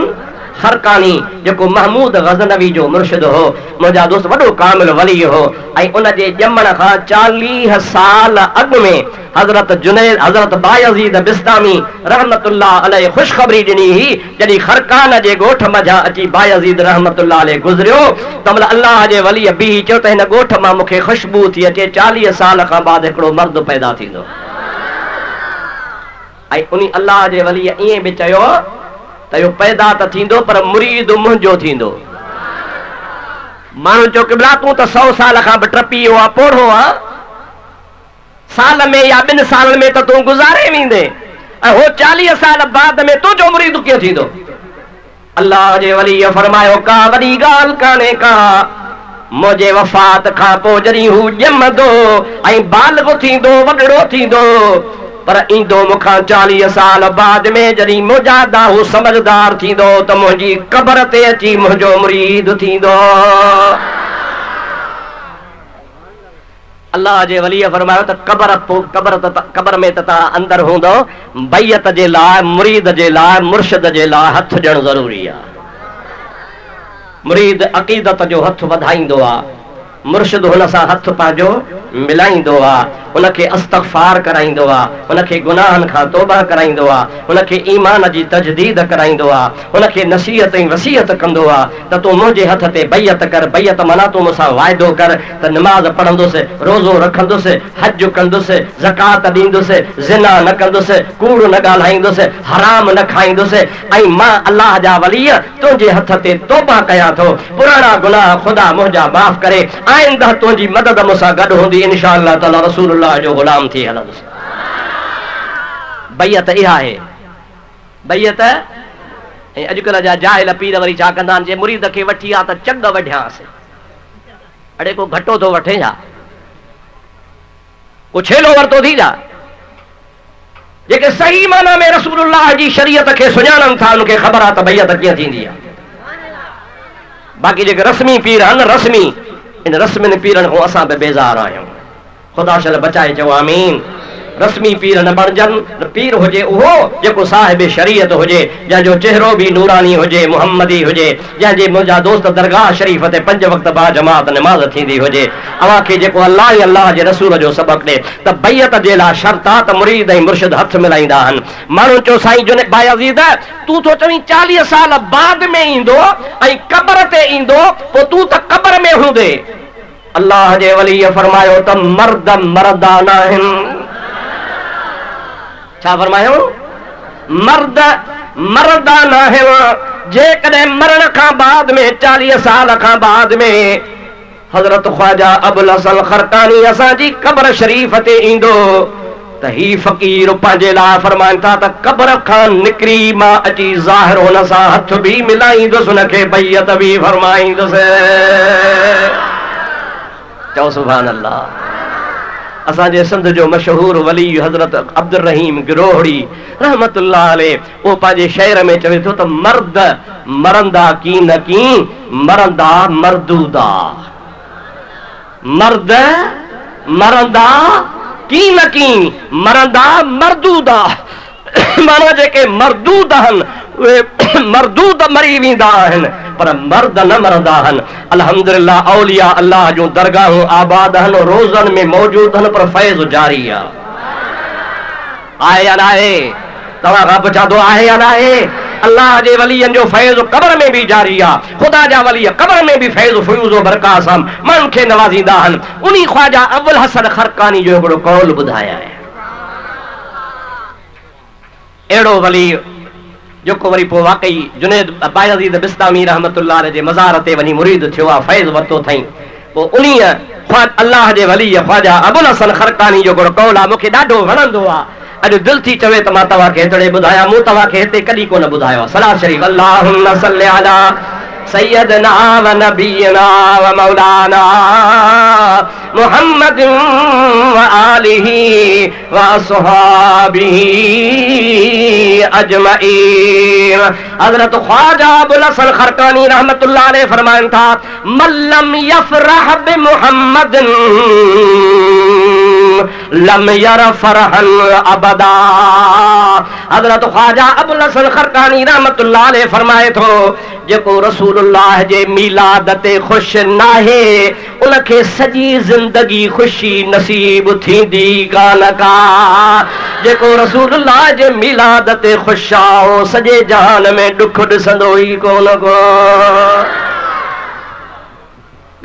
खरकानी जेको महमूद गज़नवी जो मुर्शिद हो, मुंहिंजा दोस्त वॾो कामिल वली हो। ऐं उन जे ॼमण खां 40 साल अॻु में हज़रत जुनैद हज़रत बायज़ीद बिस्तामी रहमतुल्लाह अलैहि ख़ुशख़बरी ॾिनी हुई, जॾहिं खरकान जे ॻोठ मझां अची बायज़ीद रहमतुल्लाह अलैहि गुज़रियो त महिल अल्लाह जे वली बीह चयो त हिन ॻोठ मां मूंखे ख़ुशबू थी अचे, 40 साल खां बाद हिकिड़ो मर्द पैदा थींदो। ऐं उन अल्लाह जे वली ईअं बि चयो त इहो पैदा त थींदो पर मुरीद मुंहिंजो थींदो। माण्हू चयो क़िबला तूं त 100 साल खां बि टपी वियो आहे, पोढ़ो आहे, साल में या 2 सालनि में त तूं गुज़ारे वेंदे, ऐं हो 40 साल बाद में तुंहिंजो मुरीद कीअं थींदो? अल्लाह जे वली फरमायो, का वॾी ॻाल्हि कान्हे का, मुंहिंजे वफ़ात खां पोइ जॾहिं हू ॼमंदो ऐं बालिग़ थींदो, वॾड़ो थींदो, पर ईंदो मूंखां 40 साल बाद में जॾहिं मुजादा हू समझदार थींदो त मुंहिंजी क़बर ते अची मुंहिंजो मुरीद थींदो। अल्लाह जे वलीअ फरमायो त क़बर में त तव्हां अंदरि हूंदो, बैयत जे लाइ, मुरीद जे लाइ, मुर्शिद जे लाइ हथ ॾियणु ज़रूरी आहे। मुरीद अक़ीदत जो हथ वधाईंदो आहे, मुर्शिद हुन सां हथ पंहिंजो मिलाईंदो आहे, उनखे इस्तग़फ़ार कराईंदो आहे, उनखे गुनाहनि खां तौबा कराईंदो आहे, उनखे ईमान जी तजदीद कराईंदो आहे, उनखे नसीहत ऐं वसीयत कंदो आहे त तूं मुंहिंजे हथ ते बैयत कर। बैयत माना तूं मूंसां वाइदो कर त नमाज़ पढ़ंदुसि, रोज़ो रखंदुसि, हज कंदुसि, ज़कात ॾींदुसि, ज़िना न कंदुसि, कूड़ न ॻाल्हाईंदुसि, हराम न खाईंदुसि, ऐं मां अल्लाह जा वलीअ तुंहिंजे हथ ते तौबा कयां थो, पुराणा गुनाह ख़ुदा मुंहिंजा माफ़ करे, आइंदा तुंहिंजी मदद मूंसां गॾु हूंदी, इंशा अल्लाह ताला रसूलुल्लाह जो ग़ुलाम थी हलंदुसि। बैयत इहा आहे बैयत। ऐं अॼुकल्ह जा जाहिल पीर वरी छा कंदा आहिनि, जे मुरीद खे वठी आहे त चंग वढियांसि, अड़े को घटो थो वठे छा, को छेलो वरितो थी जा। जेके सही माना में रसूलुल्लाह जी शरीयत खे सुञाणनि था उनखे ख़बर आहे त बैयत कीअं थींदी आहे। बाक़ी जेके रस्मी पीर आहिनि, रस्मी इन रस्मियुनि पीरनि खां असां बि बेज़ार आहियूं। ख़ुदा शल बचाए, चओ आमीन। रस्मी पीर न बणजनि, पीर हुजे उहो जेको साहिब शरीयत हुजे, जंहिंजो चेहरो बि नूरानी हुजे, मुहम्मदी हुजे, जंहिंजे मुंहिंजा दोस्त दरगाह शरीफ़ ते 5 वक़्त बा जमात नमाज़ थींदी हुजे। अव्हां खे जेको अल्लाह ऐं अल्लाह जे रसूल जो सबक़ ॾे त बैयत जे लाइ शर्त आहे त मुरीद ऐं मुर्शिद हथ मिलाईंदा आहिनि। माण्हू चयो साईं जुने बायज़ीद तूं थो चवीं 40 साल बाद में ईंदो ऐं क़बर ते ईंदो, पोइ तूं त क़बर में हूंदे। अल्लाह जे वलीअ फरमायो त मर्द मर्दान आहिनि। छा फरमायो? मर्द मर्दान आहिनि, जे कदे मरण का बाद में 40 साल का बाद में हजरत ख्वाजा अबुल हसन खरकानी असा जी कब्र शरीफ ते इंदो त ही फकीर पंहिंजे लाइ फरमाइनि था त कब्र खां निकिरी मां अची ज़ाहिर हुन सां हथ बि मिलाईंदुसि हुनखे बैयत बि फरमाईंदुसि। चओ सुभान अल्लाह। असांजे सिंध जो मशहूर वली हजरत अब्दुल रहीम गिरोहड़ी रहमतुल्लाह अलैह वो पंहिंजे शेर में चवे थो त मर्द मरंदा की न की मरंदा मरदूदा, मर्द मरंदा की न की मरंदा मरदूदा। माना जेके मरदूद आहिनि उहे मरदूद मरी वेंदा आहिनि पर मर्द न मरंदा आहिनि। अल्हम्दुलिल्लाह औलिया अल्लाह जूं दरगाहूं आबाद आहिनि, रोज़नि में मौजूद आहिनि पर फैज़ जारी आहे या न आहे? तव्हां खां पुछां थो आहे या न आहे? अल्लाह जे वलियनि जो फैज़ कब्र में भी जारी आहे। ख़ुदा जा वली कब्र में भी फैज़ फयूज़ बरका सां माण्हुनि खे नवाज़ींदा आहिनि। उन्ही ख्वाजा अबुल हसन खरकानी जो हिकिड़ो कौल ॿुधाया आहे। अहिड़ो वली जेको वरी पोइ वाकई जुनैद बायज़ीद बिस्तामी रहमतुल्लाह अलैह जे मज़ार ते वञी मुरीद थियो आहे, फैज़ वरितो अथई। पोइ उन्ही अल्लाह जे वली ख्वाजा अबुल हसन खरकानी जो हिकिड़ो कौल आहे, मूंखे ॾाढो वणंदो आहे। अॼु दिलि थी चवे त मां तव्हांखे हिकिड़े ॿुधायां, मूं तव्हांखे हिते कॾहिं कोन ॿुधायो आहे। सलाह शरीफ़ अल्लाहुम्मा सल्लि अला सय्यदना व नबीना व मौलाना मुहम्मद व आलिही व असहाबिही अजमईन। हजरत ख्वाजा अबुल हसन खरकानी रहमतुल्लाह अलैह फरमाइन था मल्लम यफरह बि मुहम्मदिन लम यर फरहन अबदा। हजरत ख्वाजा अबुल हसन खरकानी रहमतुल्लाह अलैह फरमाए थो जेको रसूलुल्लाह जे मीलाद ते ख़ुश नाहे उनखे सॼी ज़िंदगी ख़ुशी नसीब थींदी कान का। जेको रसूलुल्लाह जे मीलाद ते ख़ुश आहे सॼे जहान में दुख ॾिसंदो ई कोन को।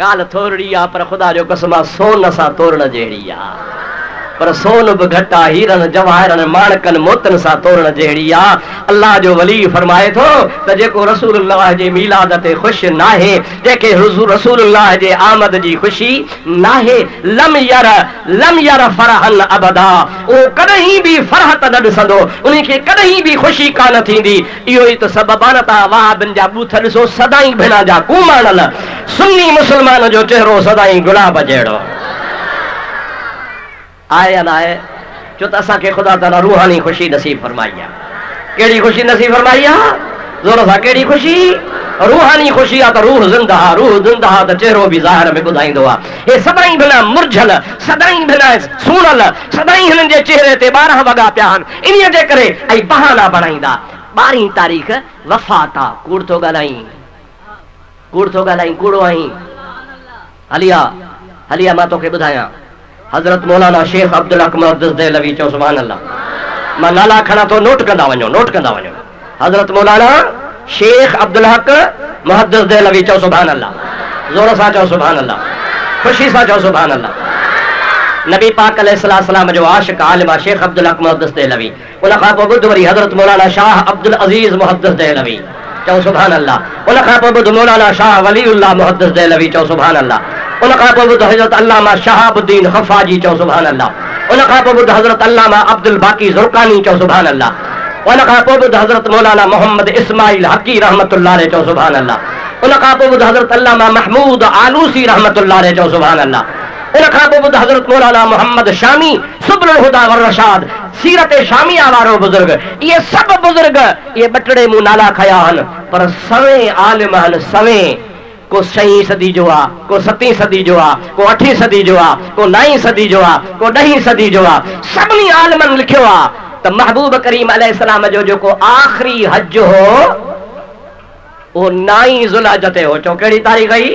ॻाल्हि थोरी आहे पर ख़ुदा जो कसम आहे सोन सां तोरण जहिड़ी आहे। पर सोन बि घटि आहे, हीरनि जवाहिरनि माणकनि मोतनि सां तोरण जहिड़ी आहे। अल्लाह जो वली फरमाए थो त जेको रसूलुल्लाह जे मीलाद ते ख़ुशि नाहे, जंहिंखे रसूलुल्लाह जे आमद जी ख़ुशी नाहे, लम यर फरहन अबदा, उहो कॾहिं बि फरहत न ॾिसंदो, उनखे कॾहिं बि ख़ुशी कान थींदी। इहो ई त सबबु आहे न। तव्हां वाहबिन जा बूथ ॾिसो, सदाईं भिना जा कुमाणल, सुन्नी मुस्लमान जो चेहरो सदाईं गुलाब जहिड़ो आहे या न आहे? छो त असांखे ख़ुदा ताला रूहानी ख़ुशी नसीब फरमाई आहे। कहिड़ी ख़ुशी नसीब फरमाई आहे? ज़ोर सां कहिड़ी ख़ुशी? रूहानी ख़ुशी आहे त रूह ज़िंदा आहे, रूह ज़िंदा आहे त चेहरो बि ज़ाहिर में ॿुधाईंदो आहे। हे सदाईं भिना मुरझल, सदाईं भिना सूणल, सदाईं हिननि जे चेहरे ते 12 वॻा पिया आहिनि। इन्हीअ जे करे ऐं बहाना बणाईंदा। 12 तारीख़ वफ़ात आहे। कूड़ थो ॻाल्हाईं, कूड़ थो ॻाल्हाईं, कूड़ो आहीं। हलिया मां तोखे ॿुधायां, हजरत मौलाना शेख अब्दुल हक मुहद्दिस देहलवी, चओ सुभान अल्लाह। मां नाला खणा थो, नोट कंदा वञो, नोट कंदा वञो। हजरत मौलाना शेख अब्दुल हक मुहद्दिस देहलवी, चओ सुभान अल्लाह। ज़ोर सां चओ सुभान अल्लाह, ख़ुशी सां चओ सुभान अल्लाह। नबी पाक अलैहिस्सलाम जो आशिक आलिम आहे शेख अब्दुल हक मुहद्दिस देहलवी। उन खां पोइ ॿुध वरी हजरत मौलाना शाह अब्दुल अज़ीज़ मुहद्दिस देहलवी, चओ सुभान अल्लाह। उन खां पोइ ॿुध मौलाना शाह वलीउल्लाह मुहद्दिस देहलवी, चओ सुभान अल्लाह। उन खां पोइ ॿुध हज़रत अल्लामा शहाबुद्दीन ख़फ़ाजी, चओ सुभान अल्लाह। उन खां पोइ ॿुध हज़रत अल्लामा अब्दुल बाक़ी ज़ुरकानी, चओ सुभान अल्लाह। उन खां पोइ ॿुध हज़रत मौलाना मोहम्मद इस्माइल हकी रहमतुल्लाह अलैह, चओ सुभान अल्लाह। उन खां पोइ ॿुध हज़रत अल्लामा महमूद आलूसी रहमतुल्लाह अलैह, चओ सुभान अल्लाह। उन खां पोइ ॿुध हज़रत मौलाना मोहम्मद शामी सुबुल हुदा वर रशाद, सीरत शामिया वारो बुज़ुर्ग। इहे सभु बुज़ुर्ग इहे ॿटड़े मूं नाला खया आहिनि पर सवें आलिम आहिनि। सवें को 6वीं सदी जो आहे, को 7वीं सदी जो आहे, को 8वीं सदी जो आहे, को 9वीं सदी जो आहे, को 10वीं सदी जो आहे। सभिनी आलिमनि लिखियो आहे त महबूब करीम अलैहिस्सलाम जो जेको आख़िरी हज हो उहो 9 ज़ुल्हज ते हो। चओ कहिड़ी तारीख़ हुई?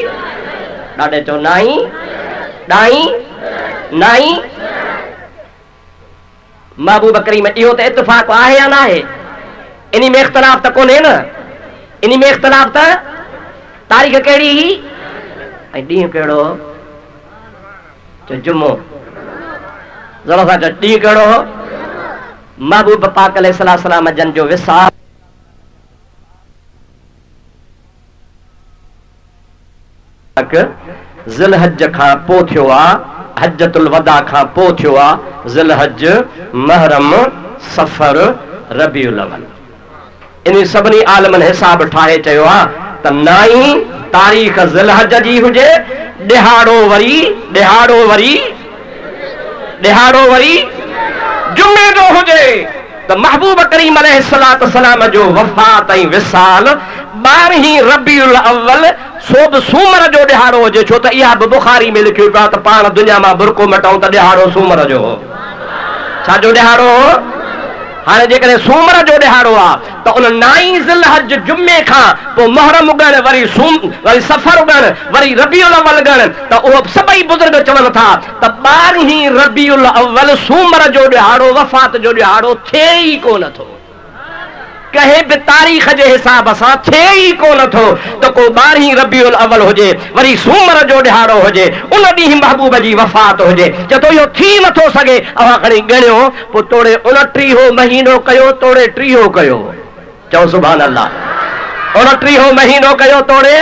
ॾाढे चओ 9 महबूब करीम। इहो त इत्तिफ़ाक़ आहे या न आहे? इन में इख़्तिलाफ़ त कोन्हे न? इन में इख़्तिलाफ़ त तारीख़ कहिड़ी ऐं ॾींहुं कहिड़ो? चओ जुमो। ज़रा सां चओ ॾींहुं कहिड़ो? महबूब पाक अलैहिस्सलाम जन जो विसाल ज़िलहज खां पोइ थियो आहे, हजतुल वदा खां पोइ थियो आहे ज़िलहज, महरम, सफ़र, रबीउल अव्वल। इन सभिनी आलमनि हिसाब ठाहे चयो आहे त 9 तारीख़ ज़िलहज जी हुजे, ॾिहाड़ो वरी जुमे जो हुजे, त महबूब करीम अलैहिस्सलातु वस्सलाम जो वफ़ात ऐं विसाल 12 रबीउल अव्वल सोब सूमर जो ॾिहाड़ो हुजे। छो त इहा बि बुखारी में लिखियो पियो त पाण दुनिया मां बुरको मटाऊं त ॾिहाड़ो सूमर जो हो। छाजो ॾिहाड़ो हो? हाणे जेकॾहिं सूमर जो ॾिहाड़ो आहे त उन 9 ज़िलहज जुमे खां पोइ मुहर्रम उगण, वरी सफ़र उगण, वरी रबीउल अव्वल उगण, त उहो सभई बुज़ुर्ग चवनि था त 12 रबीउल अव्वल सूमर जो ॾिहाड़ो वफ़ात जो ॾिहाड़ो थिए ई कोन थो, कंहिं बि तारीख़ जे हिसाब सां थिए ई कोन थो त को 12 रबीउल अव्वल हुजे वरी सूमर जो ॾिहाड़ो हुजे उन ॾींहुं महबूब जी वफ़ात हुजे। चए थो इहो थी नथो सघे। अवां खणी ॻणियो, पोइ तोड़े 29 महीनो कयो, तोड़े 30 कयो। चओ सुभान अल्लाह। 29 महीनो कयो, तोड़े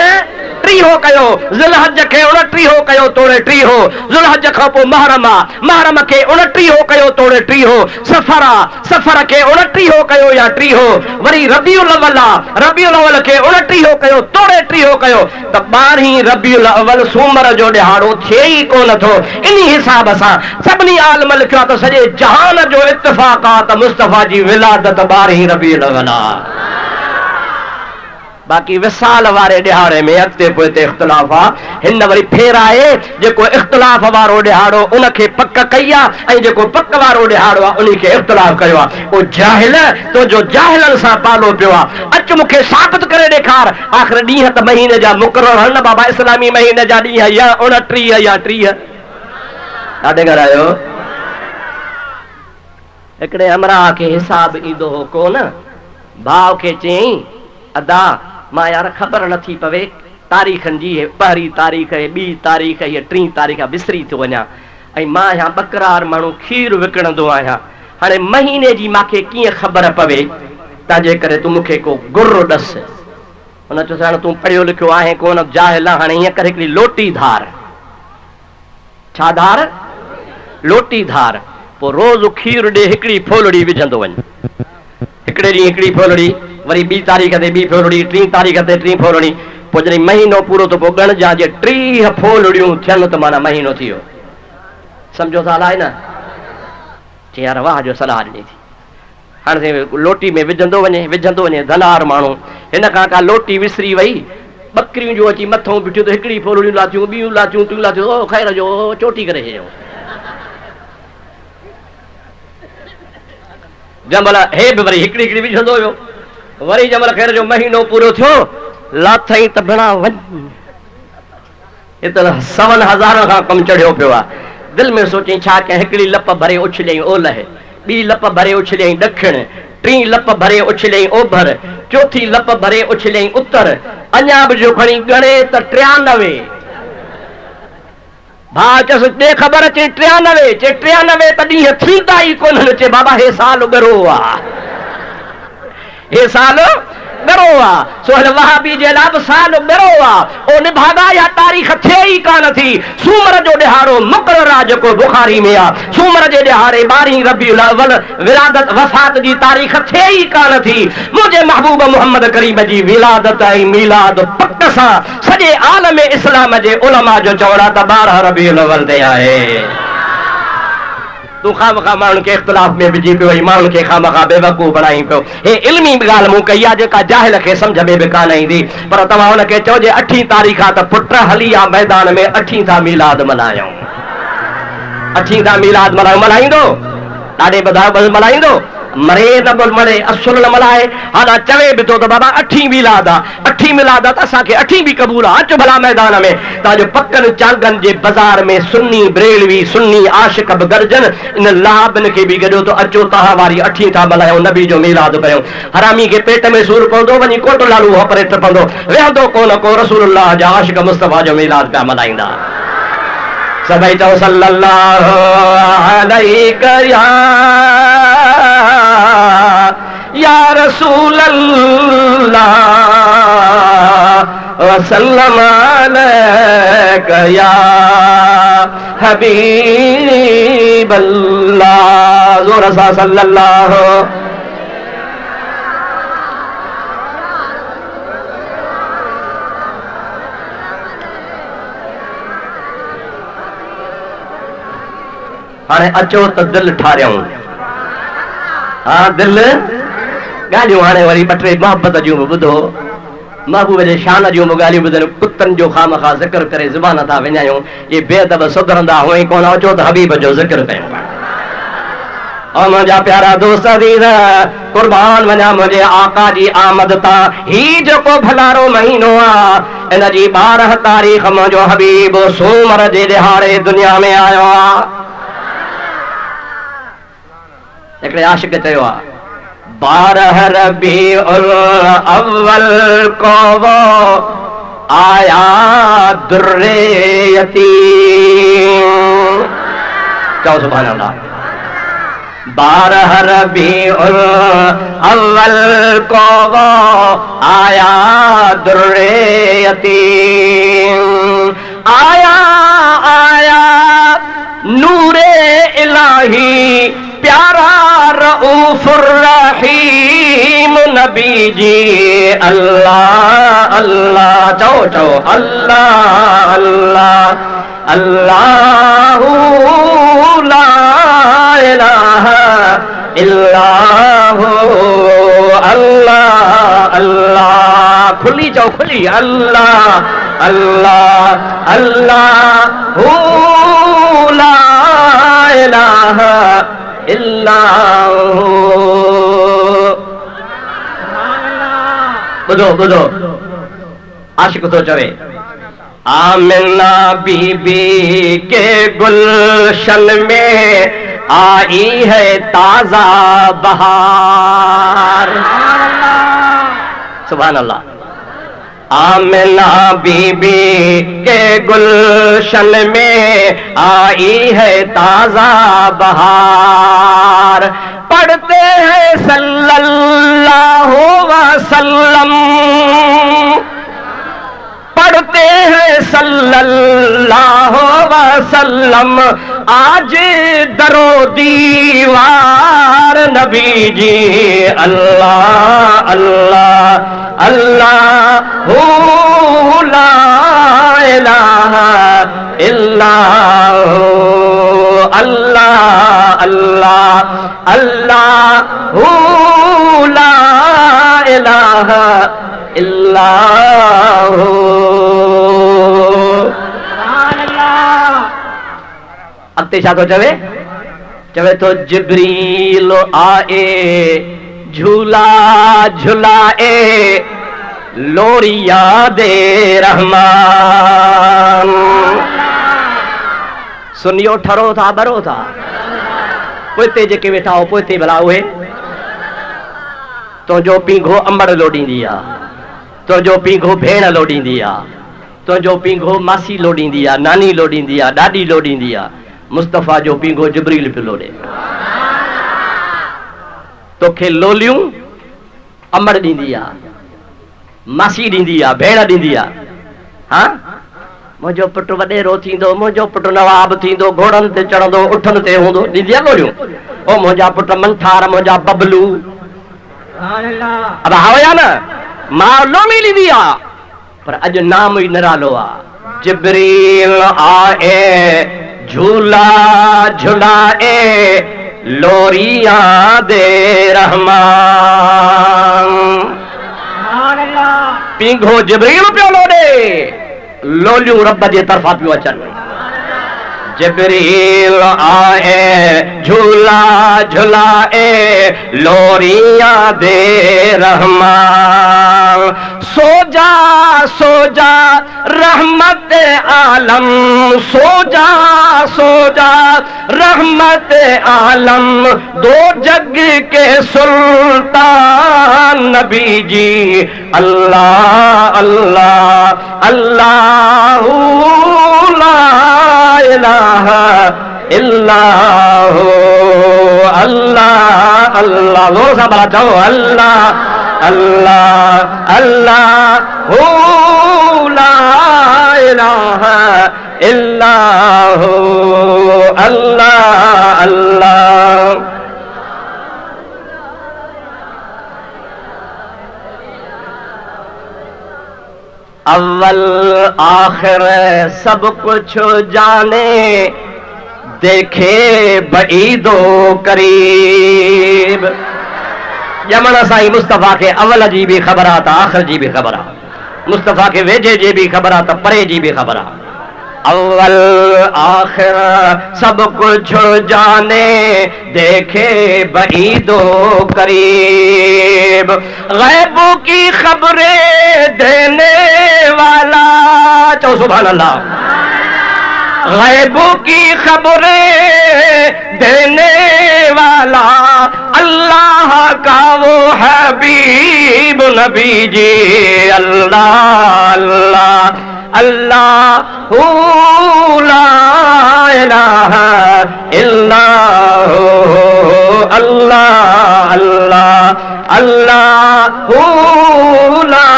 30 कयो। ज़िलहज खे 29 कयो, तोड़े 30। ज़िलहज खां पोइ महरम आहे, महरम खे 29 कयो, तोड़े 30। सफ़र आहे, सफ़र खे 29 कयो या 30। वरी रबीउल अव्वल आहे, रबीउल अव्वल खे 29 कयो, तोड़े 30 कयो, त 12 रबीउल अव्वल सूमर जो ॾिहाड़ो थिए ई कोन थो। इन हिसाब सां सभिनी आलम लिखियो आहे त सॼे जहान जो इत्तिफ़ाक़ आहे त मुस्तफ़ा जी विलादत 12 रबीउल अव्वल आहे। बाक़ी विसाल वारे ॾिहाड़े में अॻिते पोइ इख़्तिलाफ़ आहे। हिन वरी फेर आहे जेको इख़्तिलाफ़ वारो ॾिहाड़ो उनखे पक कई आहे ऐं जेको पक वारो ॾिहाड़ो आहे उन खे इख़्तिलाफ़ कयो आहे। उहो जाहिल तुंहिंजो जाहिलनि सां पालो पियो आहे। अचु मूंखे साबित करे ॾेखार। आख़िर ॾींहं त महीने जा मुक़ररु आहिनि न बाबा, इस्लामी महीने जा ॾींहं या 29 या 30। ॾाढे ॻाल्हायो। हिकिड़े अमरा खे हिसाब ईंदो हो कोन, भाउ खे चयईं अदा मां यार ख़बर नथी पवे तारीख़नि जी, 1 तारीख़, 2 तारीख़, 3 तारीख़ विसरी थो वञा ऐं मां यहाँ बकरार माण्हू खीर विकिणंदो आहियां। हाणे महीने जी मूंखे कीअं ख़बर पवे? तंहिंजे करे तूं मूंखे को गुरु ॾस। हुन चयो हाणे तूं पढ़ियो लिखियो आहे कोन, जाहिल। हाणे हीअं करे हिकिड़ी लोटी धार, छा धार? लोटी धार। पोइ रोज़ खीर ॾे हिकिड़ी फोलड़ी विझंदो वञ। हिकिड़े ॾींहुं हिकिड़ी फोलड़ी, वरी 2 तारीख़ ते 2 फोलड़ी, 3 तारीख़ ते 3 फोलड़ी। पोइ जॾहिं महीनो पूरो थो पोइ ॻणजा जे 30 फोलड़ियूं थियनि त माना महीनो थी वियो। सम्झो था अलाए न? चई यार वाह जो सलाह ॾिनी थी। हाणे लोटी में विझंदो वञे धनार माण्हू। हिन खां का लोटी विसरी वई, ॿकरियूं जो अची मथां बीठियूं त हिकिड़ी फोलड़ियूं लाथियूं, ॿियूं लाथियूं, टियूं लाथियूं। ओ ख़ैर जो चोटी करे छॾियो। जंहिंमहिल हे बि वरी हिकिड़ी हिकिड़ी विझंदो हुयो। वरी जंहिंमहिल ख़ैर जो महीनो पूरो थियो, लाथई त भेणा वञ। हिते 7,000 खां कमु चढ़ियो पियो आहे। दिलि में सोचई छा कयां? हिकिड़ी लप भरे उछलियईं ओलह, 2 लप भरे उछलियईं ॾखिण, 3 लप भरे उछलियईं ओभर, 4 लप भरे उछलियईं उत्तर। अञा बि जो खणी ॻणे त 93। भाउ चयसि ॾे ख़बर, अचे 93। चए 93 त ॾींहं थींदा ई कोन्हनि। चए बाबा हे साल ॻरो आहे, हे साल ॻरो आहे। सो हिन वहाबी जे लाइ बि साल ॻरो आहे। ओ निभागा या तारीख़ थिए ई कान थी। सूमर जो ॾिहाड़ो मुक़ररु आहे जेको बुखारी में आहे। सूमर जे ॾिहाड़े 12 रबीउल अव्वल विलादत वफ़ात जी तारीख़ थिए ई कान थी। मुंहिंजे महबूब मुहम्मद करीम जी विलादत ऐं मीलाद पक सां सॼे आलम इस्लाम जे उलमा जो चवण आहे त 12 रबीउल अव्वल ते आहे। तूं खामखा माण्हुनि खे इख़्तिलाफ़ में विझी पियो, माण्हुनि खे खामखा बेवकूफ़ बणाई पियो। हे इल्मी ॻाल्हि मूं कई आहे जेका जाहिल खे सम्झ में बि कान ईंदी। पर तव्हां हुनखे चओ जे 8 तारीख़ आहे त पुट हली आहे मैदान में 8 था मीलाद मल्हायूं। 8 था मीलाद मल्हाईंदो? ॾाढे ॿुधायो मल्हाईंदो? मरे न मरे, असुल न मल्हाए। हाणे चवे बि थो त बाबा 8 मीलाद आहे, 8 मीलाद आहे त असांखे 8 बि क़बूल आहे। अचो भला मैदान में। तव्हांजो पकनि चांगनि जे बाज़ार में सुन्नी बरेलवी, सुन्नी आशिक बि गॾिजनि। इन लाभिन खे बि गॾो त अचो तव्हां वारी 8 था मल्हायूं, नबी जो मीलाद कयूं। हरामी खे पेट में सूर पवंदो, वञी कोट लालू हपरे टपंदो, वेहंदो कोन को रसूलुल्लाह जा आशिक मुस्तफ़ा जो मीलाद पिया मल्हाईंदा। सभई चओ सल्लल्लाहु अलैहि या रसूल अल्लाह वसल्लम अलैका या हबीबल्लाह। ज़ोर सा सल्लल्लाहु। हाणे अचो त दिल ठारियूं। हाँ दिल ॻाल्हियूं हाणे वरी ॿ टे मोहबत जूं बि ॿुधो, महबूब जे शान जूं बि ॻाल्हियूं ॿुधनि। कुतनि जो खामखा ज़िक्र करे ज़ुबान था विञायूं, ये बेअदब सुधरंदा हुअं ई कोन। अचो त हबीब जो ज़िक्र कयूं। और मुंहिंजा प्यारा दोस्त अज़ीज़, कुर्बान वञा मुंहिंजे आका जी आमद तां। ही जेको भलारो महीनो आहे, इन जी 12 तारीख़ मुंहिंजो हबीब सूमर जे ॾिहाड़े दुनिया में आयो आहे। हिकिड़े आशिक चयो आहे 12 रबीउल अव्वल को वो आया दुर्रे यतीम। चओ सुभान अल्लाह। 12 रबीउल अव्वल को वो आया दुर्रे यतीम। आया आया नूरे इलाही प्यारा रऊफुर रहीम नबी जी। अल्लाह अल्लाह चो चो अल्लाह अल्लाह अल्लाहु ला इलाहा इल्लाहु अल्लाह अल्लाह। खुली चो खुली अल्लाह अल्लाह अल्लाहु ला इलाहा इल्लाहु। ॿुधो ॿुधो आशिक तो चवे आमिना बीबी के गुलशन में आई है ताजा बहार। सुभान अल्लाह। आमिना बीबी के गुलशन में आई है ताजा बहार। पढ़ते हैं सल्लल्लाहु वसल्लम, पढ़ते हैं सल्लल्लाहु वसल्लम आज दरो दीवार नबी जी। अल्लाह अल्लाह अल्लाहु ला इलाहा इल्लाहु अल्लाह अल्लाह अल्लाहु ला इलाहा इल्लाहु। अॻिते छा थो चवे? चवे तो जिब्रील आए झूला झुलाए लोरिया दे रहमान। सुनियो ठरो था बरो था पोइते जेके वेठा हो पोइते भला उहे तुंहिंजो पींघो अंबड़ लोॾींदी आहे, तुंहिंजो पींघो भेण लोॾींदी आहे, तुंहिंजो पींघो मासी लोॾींदी आहे, नानी लोॾींदी आहे, ॾाॾी लोॾींदी आहे। मुस्तफ़ा जो पींघो जिब्रील पियो लोॾे। तोखे लोलियूं अंबड़ ॾींदी आहे, मासी ॾींदी आहे, भेण ॾींदी आहे। हा मुंहिंजो पुटु वॾेरो थींदो, मुंहिंजो पुटु नवाब थींदो, घोड़नि ते चढ़ंदो, उठनि ते हूंदो, ॾींदी आहे लोलियूं। ओ मुंहिंजा पुट मंठार, मुंहिंजा बबलू। अब हवया न मां लोमी ॾींदी आहे, पर अॼु नाम ई निरालो आहे। जिब्रील आए झूला झुलाए लोरिया दे रहमान। पींघो जिब्रील पियो लोॾे, लोलियूं रब जे तरफ़ां पियो अचनि। जिब्रील आए झूला झुलाए लोरिया दे रहमान। सो जा रहमत आलम, सो जा रहमत आलम, दो जग के सुल्तान नबी जी। अल्लाह अल्लाह अल्लाहु ला इलाहा इल्लाहु अल्लाह अल्लाह। जोर से बड़ा जाओ अल्लाह अल्लाह अल्लाहु ला इलाहा इल्लाहु अल्लाह अल्लाह। अव्वल आखिर सब कुछ जाने, देखे बईदो करीब। यमन साईं मुस्तफ़ा के अव्वल जी भी ख़बर आ त आखिर जी भी ख़बर आ, मुस्तफ़ा के वेझे जी भी ख़बर आ त परे जी भी ख़बर आ। अव्वल आखिर सब कुछ जाने, देखे बईदो करीब। गैब की खबरें देने वाला, चो सुभान अल्लाह। गैब की खबरें देने वाला अल्लाह का वो हबीब नबी जी। अल्लाह अल्लाह अल्लाह ला इलाहा इल्लाहु अल्लाह अल्लाह अल्लाह ला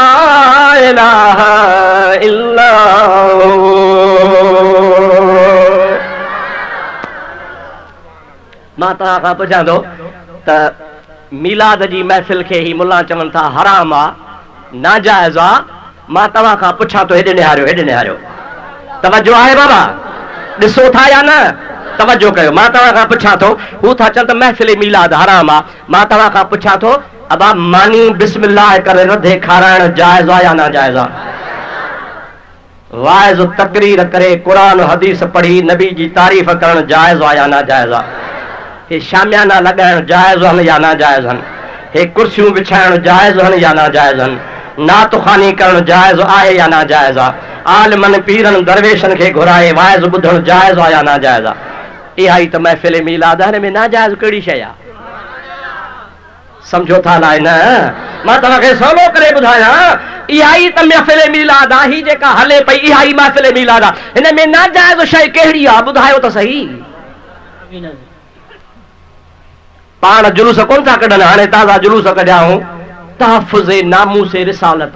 इलाहा इल्लाहु। मां तव्हां खां पुछां थो त मीलाद जी महफ़िल खे ही मुल्ला चवनि था हराम आ, नाजाइज़ आ। मां तव्हां खां पुछां थो, हेॾे निहारियो, हेॾे निहारियो, तवजो आहे बाबा, ॾिसो था या न? तवजो कयो, मां तव्हां खां पुछां थो। हू था चवनि त महफ़िल मीलाद हराम आ, मां तव्हां खां पुछां थो अबा मानी बिस्मिल्लाह करे रधे खाराइण जाइज़ आ या नाजाइज़ आ? वाइज़ तकरीर करे कुरान हदीस पढ़ी नबी जी तारीफ़ करण जाइज़ आ या नाजाइज़ आ? हे शामियाना लॻाइण जाइज़ आहिनि या नाजाइज़ आहिनि? हे कुर्सियूं विछाइण जाइज़ आहिनि या नाजाइज़ आहिनि? नातखानी करण जाइज़ आहे या नाजाइज़ आहे? आलिमनि पीरनि दरवेशनि खे घुराए वाइज़ ॿुधण जाइज़ आहे या नाजाइज़ आहे? इहा ई त महफ़िल मीलाद आहे, हिन में नाजाइज़ कहिड़ी शइ आहे? सम्झो था अलाए न? मां तव्हांखे सवलो करे ॿुधायां, इहा ई त महफ़िल मीलाद आहे, ही जेका हले पई इहा ई महफ़िल मीलाद आहे। हिन में नाजाइज़ शइ कहिड़ी आहे ॿुधायो त सही। पाण जुलूस कोन था कढनि, हाणे ताज़ा जुलूस कढियाऊं। तहफ़ुज़ नामूस रिसालत,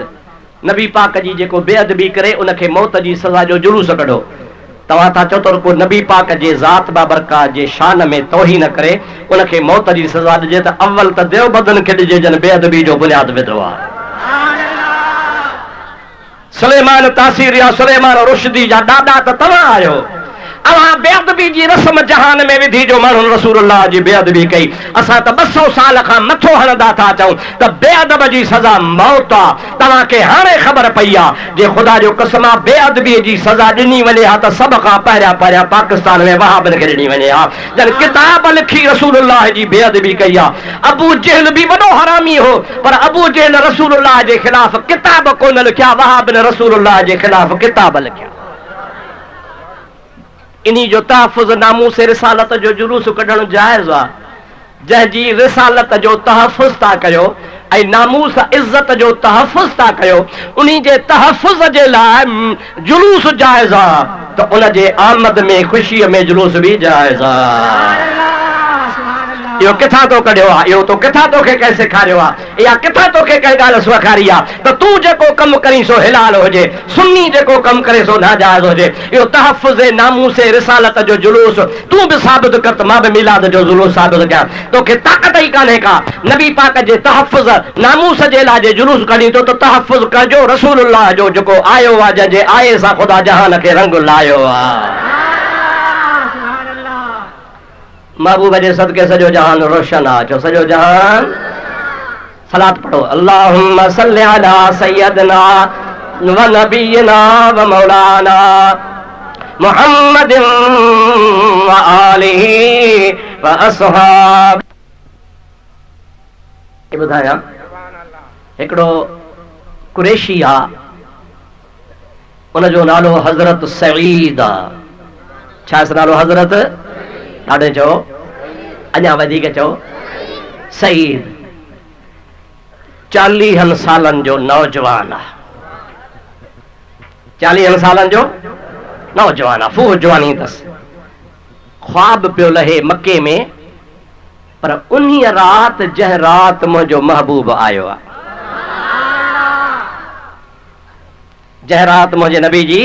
नबी पाक जी जेको बेअदबी करे उनखे मौत जी सज़ा जो जुलूस कढो। तव्हां था चओ त को नबी पाक जे ज़ात बाबरकात जे शान में तौहीन करे उनखे मौत जी सज़ा ॾिजे त अव्वल त देवबंदनि खे ॾिजे जन बेअदबी जो बुनियाद विधो आहे। सुलेमान तासीर या सुलेमान रुश्दी जा ॾाॾा त तव्हां आहियो। अवां बेअदबी जी रस्म जहान में विधी जो माण्हुनि रसूलुल्लाह जी बेअदबी कई। असां त 200 साल खां मथो हणंदा था चऊं त बेअदब जी सज़ा मौत आहे। तव्हांखे हाणे ख़बर पई आहे जे ख़ुदा जो कसम आहे बेअदबी जी सज़ा ॾिनी वञे हा त सभ खां पहिरियां पहिरियां पाकिस्तान में वहाबनि खे ॾिनी वञे हा। जन किताब लिखी रसूलुल्लाह जी बेअदबी कई आहे। अबू जहल बि वॾो हरामी हो, पर अबू जहल रसूलुल्लाह जे ख़िलाफ़ किताब कोन लिखिया, वहाबनि रसूलुल्लाह जे ख़िलाफ़ किताब लिखिया। इन्ही जो तहफ़ुज़ नामूस रिसालत जो जुलूस कढण जाइज़ आहे। जंहिंजी रिसालत जो तहफ़ुज़ था कयो ऐं नामूस इज़्ज़त जो तहफ़ुज़ था कयो, उन्ही जे तहफ़ुज़ जे लाइ जुलूस जाइज़ आहे त उन जे आमद में ख़ुशीअ में जुलूस बि जाइज़ आहे। इहो किथां तो कढियो आहे? इहो तो किथां तोखे कंहिं सेखारियो आहे? इहा किथां तोखे कंहिं ॻाल्हि सेखारी आहे त तूं जेको कमु करी सो हिलाल हुजे, सुन्नी जेको कमु करे सो नाजाइज़ हुजे? इहो तहफ़ुज़ नामूस रिसालत जो जुलूस तूं बि साबित कर त मां बि मिलाद जो जुलूस साबित कयां। तोखे ताक़त ई कान्हे का नबी पाक जे तहफ़ुज़ नामूस जे लाइ जे जुलूस कढी तो त तहफ़ुज़ कजो रसूलुल्लाह जो जेको आयो आहे, जंहिंजे आये सां ख़ुदा जहान खे रंग लायो आहे। महबूब जे सदके सॼो जहान रोशन आहे। चो सॼो जहान। सलात पढ़ो। अल्लाहुम्मा सल्लि अला सय्यदना व नबीना व मौलाना मुहम्मदिन व आलिहि व असहाब। ॿुधायां, हिकिड़ो कुरैशी आहे, उनजो नालो हज़रत सईद आहे। छा नालो? हज़रत ॾाढे चओ, अञा वधीक चओ, सईद। 40 सालनि जो नौजवान आहे। 40 सालनि जो नौजवान आहे, फूह जवानी अथसि। ख्वाब पियो लहे मके में, पर उन्ही राति जंहिं राति मुंहिंजो महबूब आयो आहे, जंहिं राति मुंहिंजे नबी जी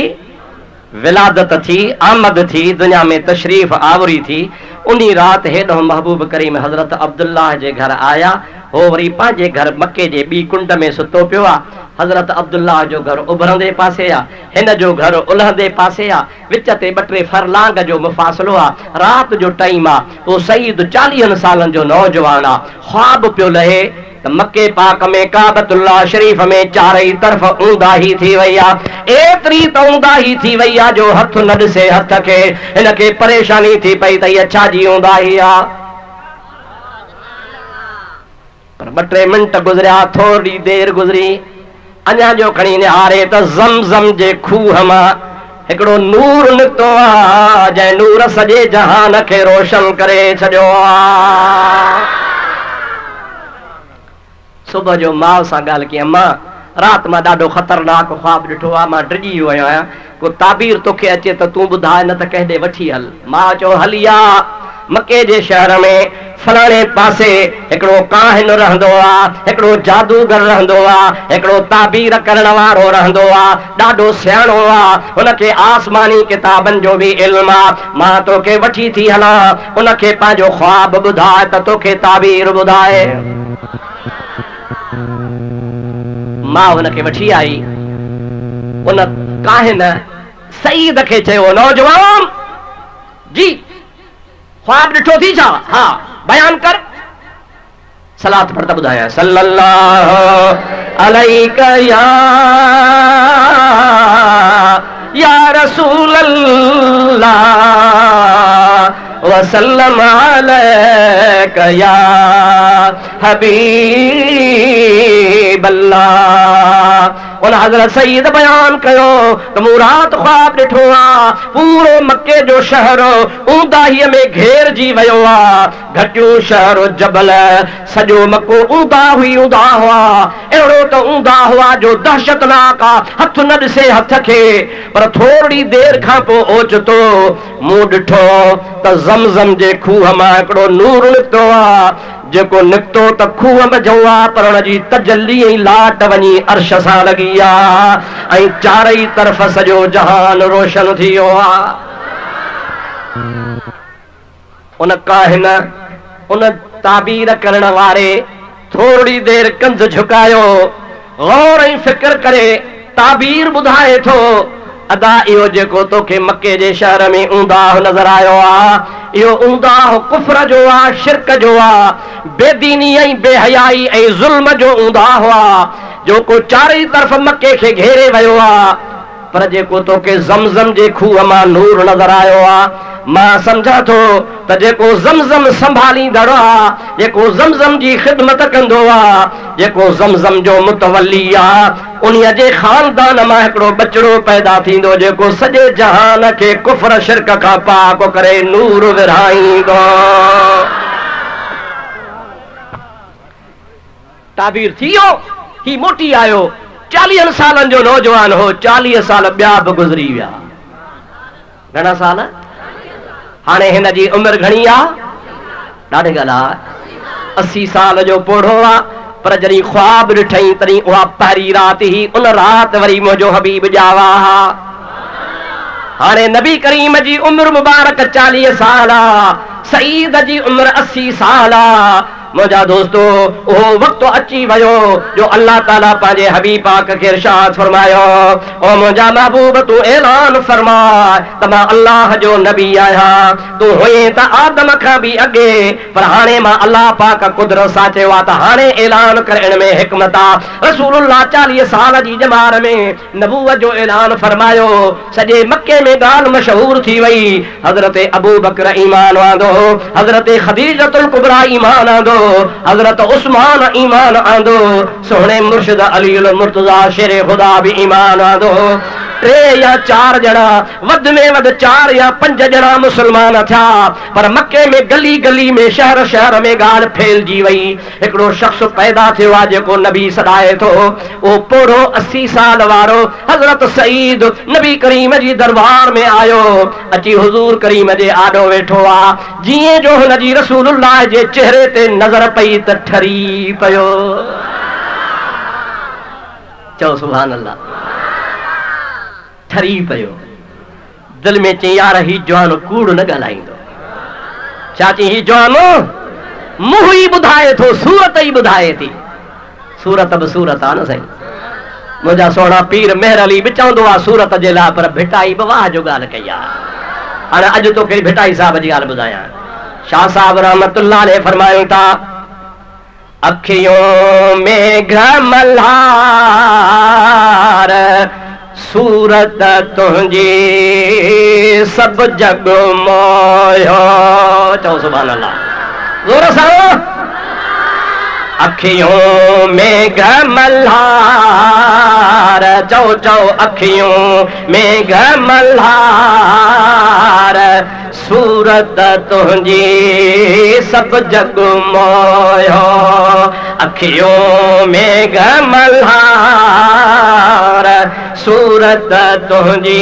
विलादत थी, आमद थी, दुनिया में तशरीफ़ आवरी थी, उन्ही राति हेॾो महबूब करीम हज़रत अब्दुल्लाह जे घर आया। हो वरी पंहिंजे घर मके जे ॿी कुंड में सुतो पियो आहे। हज़रत अब्दुल्लाह जो घर उभरंदे पासे आहे, हिन जो घर उलहंदे पासे आहे, विच ते 2-3 फरलांग जो मुफ़ासिलो आहे। राति जो टाइम आहे। पोइ सईद 40 सालनि जो नौजवान आहे। ख्वाब पियो लहे त मके पाक में काबतुल्लाह शरीफ में चारई तरफ़ ऊंदाही थी वई आहे। एतिरी त ऊंदाही थी वई आहे जो हथ न ॾिसे हथ खे। हिनखे परेशानी थी पई त हीअ छाजी ऊंदाही आहे। पर 2-3 मिंट गुज़रिया, थोरी देरि गुज़री, अञा जो खणी निहारे त ज़मज़म जे खूह मां हिकिड़ो नूर निकितो आहे, जंहिं नूर सॼे जहान खे रोशन करे छॾियो आहे। सुबुह जो माउ सां ॻाल्हि कई, अम्मा राति मां ॾाढो ख़तरनाक ख्वाब ॾिठो आहे, मां डिॼी वियो आहियां, को ताबीर तोखे अचे त तूं ॿुधाए, न त कंहिं ॾे वठी हल। माउ चयो हली आ, मके जे शहर में फलाणे पासे हिकिड़ो काहिन रहंदो आहे, हिकिड़ो जादूगर रहंदो आहे, हिकिड़ो ताबीर करण वारो रहंदो आहे, ॾाढो सियाणो आहे, हुनखे आसमानी किताबनि जो बि इल्मु आहे। मां तोखे वठी थी हलां, उनखे पंहिंजो ख्वाब ॿुधाए त तोखे ताबीर ॿुधाए। मां हुनखे वठी आई। उन काहिन सईद खे चयो, नौजवान जी ख्वाब ॾिठो थी छा? हा बयान कर। सलात पढ़ता ॿुधाया, सल्लल्लाहु अलैका या रसूल अल्लाह वसल्लम अलैका या हबीब अल्लाह। उन हज़रत सईद बयान कयो त मूं राति ख्वाब ॾिठो आहे, पूरो मके जो शहर ऊंदाहीअ में घेरजी वियो आहे, घटियूं शहर जबल सॼो मको ऊंदा हुई, ऊंदा हुआ, अहिड़ो त ऊंदा हुआ जो दहशतनाक आहे, हथ न ॾिसे हथ खे। पर थोरी देरि खां पोइ ओचितो मूं ॾिठो त ज़मज़म जे खूह मां हिकिड़ो नूर निकितो आहे, जेको निकितो त खूह में जो आहे, पर हुनजी तजल्ली ऐं लाट वञी अर्श सां लॻी आहे, ऐं चारई तरफ़ सॼो जहान रोशन थी वियो आहे। उन काहिन, उन ताबीर करण वारे थोरी देरि कंध झुकायो, गौर ऐं फिक्र करे ताबीर ॿुधाए थो, अदा इहो जेको तोखे मके जे शहर में ऊंदाह नज़र आयो आहे, इहो ऊंदाह कुफ्र जो आहे, शिरक जो आहे, बेदीनी ऐं बेहयाई ऐं ज़ुल्म जो ऊंदाह आहे, जेको चारई तरफ़ मके खे घेरे वियो आहे। पर जेको तोखे ज़मज़म जे खूह मां नूर नज़र आयो आहे, मां सम्झां थो त जेको ज़मज़म संभालींदड़ आहे, जेको ज़मज़म जी ख़िदमत कंदो आहे, जेको ज़मज़म जो मुतवली आहे, उन्हीअ जे ख़ानदान मां हिकिड़ो बचिड़ो पैदा थींदो, जेको सॼे जहान खे कुफ्र शिरक खां पाक करे नूर विरहाईंदो। ताबीर थी वियो, ही मोटी आयो। 40 सालनि जो नौजवान हो, 40 साल ॿिया बि गुज़री विया। घणा साल? हाणे हिन जी उमिरि घणी आहे? ॾाढी ॻाल्हि आहे, 80 साल जो पोढ़ो आहे। पर जॾहिं ख्वाब ॾिठई तॾहिं उहा पहिरीं राति ई, उन राति वरी मुंहिंजो हबीब ॼावा। हाणे नबी करीम जी उमिरि मुबारक 40 साल आहे, सईद जी उमिरि 80 साल आहे। मुंहिंजा दोस्तो, उहो वक़्तु अची वियो जो अल्लाह ताला पंहिंजे हबीब पाक खे इरशाद फरमायो, ओ मुंहिंजा महबूब तूं ऐलान फरमाए त मां अल्लाह जो नबी आहियां। तूं हुए त आदम खां बि अॻे, पर हाणे मां अल्लाह पाक कुदरत सां चयो आहे त हाणे ऐलान कर। इन में हिकमत आहे। रसूलुल्लाह 40 साल जी जमार में नबूवत जो ऐलान फरमायो। सॼे मके में ॻाल्हि मशहूर थी वई। हज़रत अबू बकर ईमान आंदो, हज़रत खदीजतुल कुबरा ईमान आंदो, हज़रत उस्मान ईमान आंदो, सोहणे मुर्शिद अली मुर्तज़ा शेर खुदा भी ईमान आंदो। 3 या 4 ॼणा, वध में वध 4 या 5 ॼणा मुसलमान थिया। पर मके में गली गली में शहर शहर में ॻाल्हि फैलिजी वई। हिकिड़ो शख्स पैदा थियो आहे जेको नबी सॾाए थो। उहो पोढ़ो 80 साल वारो हज़रत सईद नबी करीम जी दरबार में आयो, अची हुज़ूर करीम जे आॾो वेठो आहे। जीअं जो हुनजी रसूलुल्लाह जे चेहरे ते नज़र पई त ठरी पियो। चओ सुभान अल्लाह। ठरी पियो दिल में चई यार ही जवान कूड़ न ॻाल्हाईंदो चाची ही जवान मुंहुं ई ॿुधाए थो सूरत ई ॿुधाए थी सूरत बि सूरत आहे न साईं मुंहिंजा सोना पीर मेहर अली बि चवंदो आहे सूरत जे लाइ पर भिटाई बि वाह जो ॻाल्हि कई आहे हाणे अॼु तोखे भिटाई साहिब जी ॻाल्हि ॿुधायां शाह साहब रहमतुल्लाह अलैह फरमायूं था अखियों में मल्हार सूरत तुंहिंजी सभु जग मोयो चओ सुभान अल्लाह ज़ोर सां अखियों में मल्हार चओ चओ अखियों में मल्हार सूरत तुंहिंजी सभु जग मोयो अखियों में मल्हार सूरत तुंहिंजी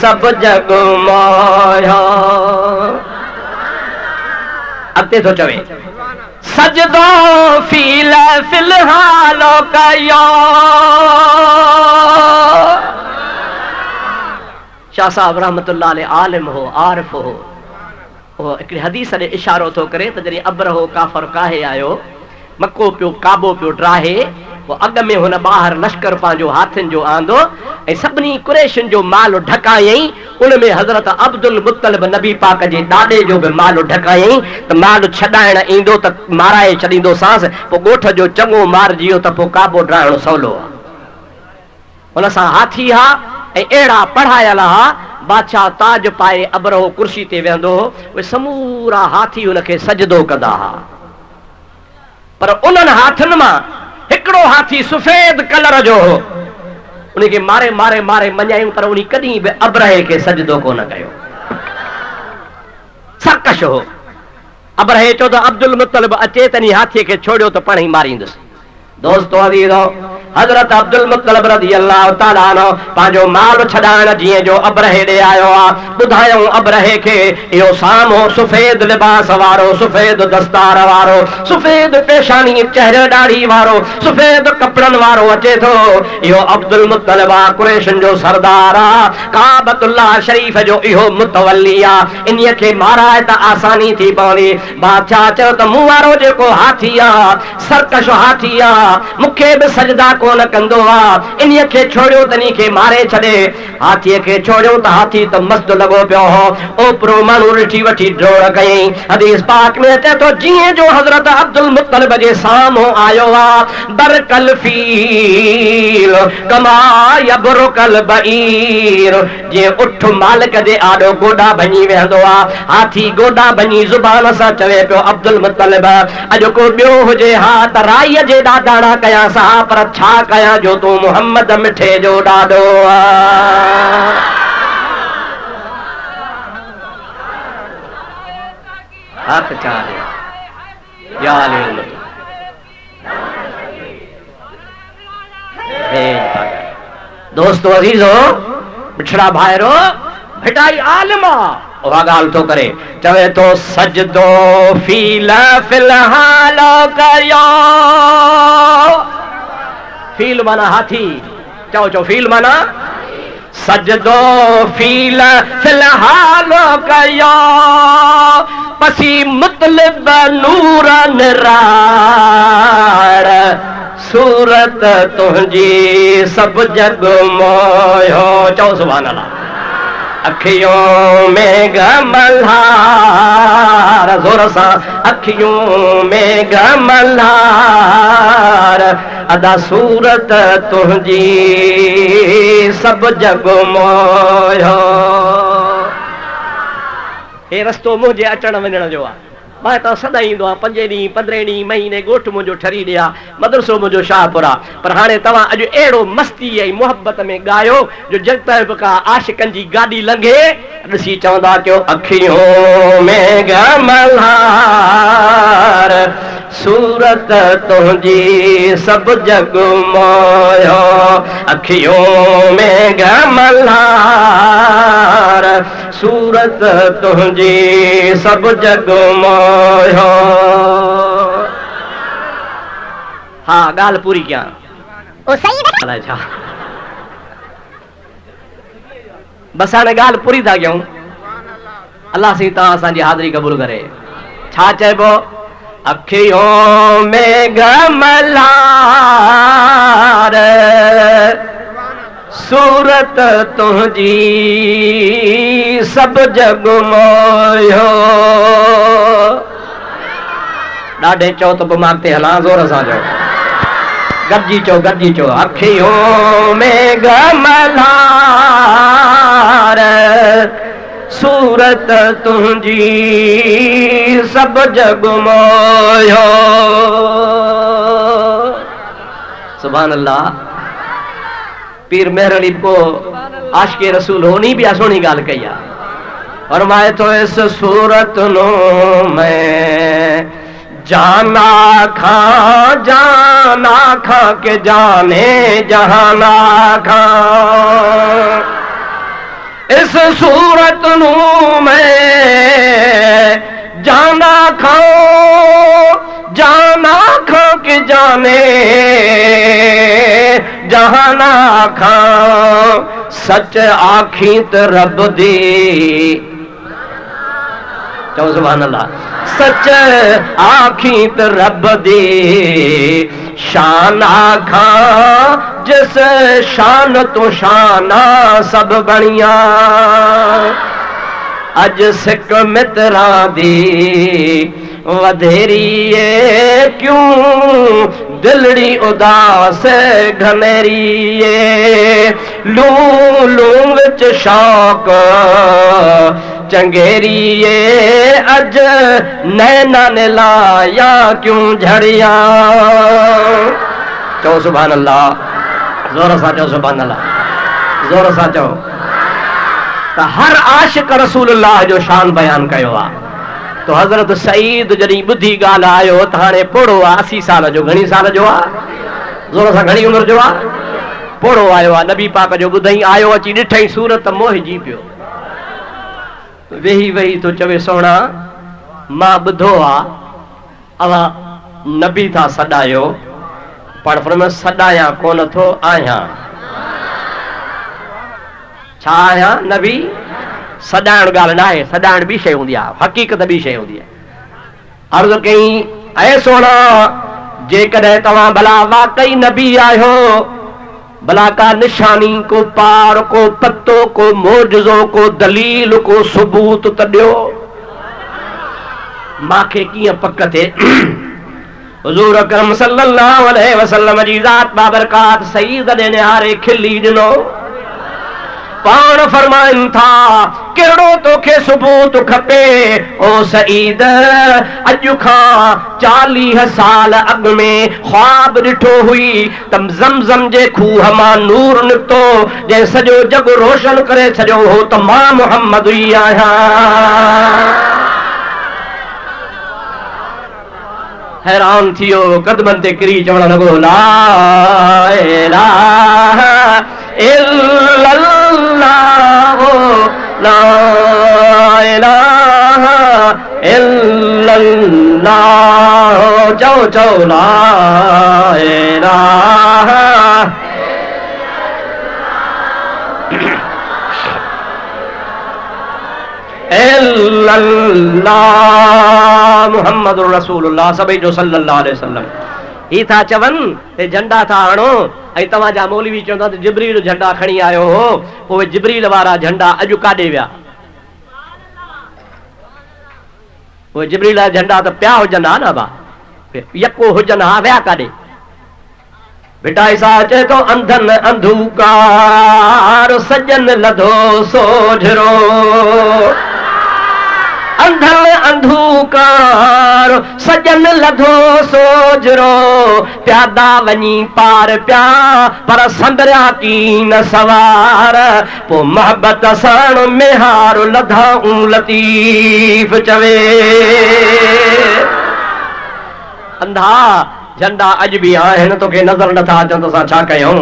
सभु जग मोयो अॻिते थो चवे सजदो फिलहाल कयो शाह साहब रहमतुल्लाह अलैह आलिम हो आरिफ हो वो हिकिड़ी हदीस ॾे इशारो थो करे त जॾहिं अबर हो काफ़र काहे आयो मको पियो काबो पियो ड्राहे वो अॻ में हुन ॿाहिरि लश्कर पंहिंजो हाथियुनि जो आंदो ऐं सभिनी कुरैशियुनि जो माल ढकायईं उन में हज़रत अब्दुल मुत्तलिब नबी पाक जे ॾाॾे जो बि माल ढकायईं त माल छॾाइण ईंदो त माराए छॾींदो सांस पोइ ॻोठ जो चङो मारिजी वियो त पोइ काबो ड्राइणो सवलो आहे हुन सां हाथी हा ऐं अहिड़ा पढ़ायल हा बादशाह ताज पाए अबरहो कुर्सी ते वेहंदो हो उहे समूरा हाथी हुनखे सजदो कंदा हा पर उन्हनि हाथनि मां हिकिड़ो हाथी सफ़ेद कलर जो हो उनखे मारे मारे मारे मञायूं पर उन कॾहिं बि अबरहे खे सजदो कोन कयो सरकश हो अबरहे चयो त अब्दुल मुत्तलिब अचे त इन हाथीअ खे छोड़ियो त पाण ई मारींदुसि दोस्तो अज़ीज़ो हज़रत अब्दुल मुत्तलिब रज़ी अल्लाह ताला अन्हु पंहिंजो माल छॾाइण जीअं जो अबरहे ॾे आयो आहे ॿुधायूं अबरहे खे इहो साम्हूं सफ़ेद लिबास वारो सफ़ेद दस्तार वारो सफ़ेद पेशानी चहिरे ॾाढ़ी वारो सफ़ेद कपिड़नि वारो अचे थो इहो अब्दुल मुत्तलिब आहे कुरैशियुनि जो सरदार आहे काबतुल्लाह शरीफ़ जो इहो मुतवली आहे इन्हीअ खे माराए त आसानी थी पवंदी बादशाह चयो त मूं वारो जेको हाथी आहे सरकश हाथी आहे मूंखे बि सजदा कोन कंदो आहे इन्हीअ खे छोड़ियो त इन खे मारे छॾे हाथीअ खे छोड़ियो त हाथी त मस्त लॻो पियो हो ओपरो माण्हू ॾिठी वठी ड्रोड़ कयईं हदीस पाक में अचे थो जीअं जो हज़रत अब्दुल मुत्तलिब जे साम्हूं आयो आहे बरकल फील कमा यबरुकल बईर जीअं उठ मालिक जे आॾो गोॾा भञी वेहंदो आहे हाथी गोॾा भञी ज़ुबान सां चवे पियो अब्दुल मुत्तलिब अॼु को ॿियो हुजे हा त राईअ जे ॾाढा कयां सा पर छा कयां जो तूं मुहम्मद मिठे जो ॾाढो हथ चाहे दोस्तो अज़ीज़ो मिठड़ा भाइरो भिटाई आलिमा उहा ॻाल्हि थो करे चवे थो सजदो फिलहाल कयो फील माना हाथी चओ चओ फील माना सजदो फिलहाल कयो पसी मुत्तलिब नूर निरार सूरत तुंहिंजी सभु जग मोयो चओ सुभान अल्लाह अखियों में मल्हार ज़ोर सां अखियों में मल्हार अदा सूरत तुंहिंजी सभु जग मोयो हे रस्तो मुंहिंजे अचण वञण जो आहे मां हितां सदा ईंदो आहे 5 ॾींहं 15 ॾींहं महीने ॻोठ मुंहिंजो ठरी ॾे आहे मदरसो मुंहिंजो शाहपुर आहे पर हाणे तव्हां अॼु अहिड़ो मस्ती ऐं मुहबत में ॻायो जो जॻत बि का आशिकनि जी गाॾी लंघे ॾिसी चवंदा कयो अखियों में मल्हार सूरत तुंहिंजी सभु जग मोयो अखियों में मल्हार सूरत तुंहिंजी सभु जग मोयो हाँ ॻाल्हि पूरी कयां बस हाणे ॻाल्हि पूरी था कयूं। अल्लाह सी तव्हां असांजी हाज़िरी क़बूल करे। छा चइबो? अखियों में गमलार सूरत तुझी सब जग मोयो। ॾाढे चओ त पोइ मां अॻिते हलां, ज़ोर सां चओ, गॾिजी चओ, गॾिजी चओ। अखियों में गमलार सूरत तुझी सब जग मोयो। सुभान अल्लाह। पीर मेहर अली को आशिक़े रसूल होनी भी सोनी गाल कही है। फरमाए तो इस सूरत नो मैं जाना खा के जाने जहाना खा। इस सूरत नो मैं जाना खा के जाने जहाना खा। सच आखी तो रब दी, चलो सुभान अल्लाह। सच आखी तो रब दी शान आखा, जिस शान तो शाना सब बनिया। अज सिक मित्रा दी वधेरी क्यों दिलड़ी उदास घनेरी। लू लू विच शौक चंगेरी अज नैना ने लाया क्यों झड़िया। चो सुभान अल्लाह, जोर सा चो सुभान अल्लाह, जोर सा चो। तो हर आशिक रसूलुल्लाह जो शान बयान कयो आ। तो हजरत सईद जॾहिं ॿुधी ॻाल्हि आयो त हाणे पोड़ो आहे 80 साल जो, घणी साल जो आहे? ज़ोर सां, घणी उमिरि जो आहे? पोड़ो आयो आहे। नबी पाक जो ॿुधई, आयो अची ॾिठई सूरत मोहिजी पियो। वेही वेही तो चवे सोना मां ॿुधो आहे अवा नबी था सॾायो, पर फरमायो सॾाया कोन थो आहियां। छा आहियां? नबी। सॾाइण ॻाल्हि न आहे, सॾाइण ॿी शइ हूंदी आहे, हक़ीक़त ॿी शइ हूंदी आहे। अर्ज़ु कई, ऐं सोना जेकॾहिं तव्हां भला वाकई नबी आहियो, भला का निशानी, को पार, को पत्तो, को मोजज़ो, को दलील, को सबूत त ॾियो। मांखे कीअं पक थिए हुज़ूर अकरम सल्लल्लाहु अलैहि वसल्लम जी ज़ात बाबरकात सईद ॾे निहारे खिली ॾिनो। पाण फरमाइनि था, कहिड़ो तोखे सबूत खपे ओ सईद? अॼु खां 40 साल अॻु में ख्वाब ॾिठो हुई त ज़मज़म जे खूह मां नूर निकितो, जंहिं सॼो जग रोशन करे छॾियो हो त मां मुहम्मद ई आहियां। हैरान थियो, कदमनि ते किरी चवण लॻो, ला इलाहा इल्लल्लाह, ला इलाहा इल्लल्लाह। चओ चओ, ला इलाहा इल्लल्लाह मुहम्मदुर रसूलुल्लाह सभई जो सल्लल्लाहु अलैहि वसल्लम। ही था चवनि ते झंडा था हणो ऐं तव्हांजा मौलवी चवंदा त जिब्रील झंडा खणी आयो हो। पोइ जिब्रील वारा झंडा अॼु काॾे विया? पोइ जिब्रील जा झंडा त पिया हुजनि हा न बा, यको हुजनि हा, विया काॾे? बेटा ईसा चए थो, अंधन अंधूकार सजन लधो सोझरो। अंधन अंधूकार सजन लधो सोझरो, प्यादा वञी पार पिया पर संदरिया की न सवार। पो मोहब्बत साण मेहार लधाऊं लतीफ़ चवे। अंधा झंडा अॼु बि आहिनि, तोखे नज़र नथा अचनि त असां छा कयूं?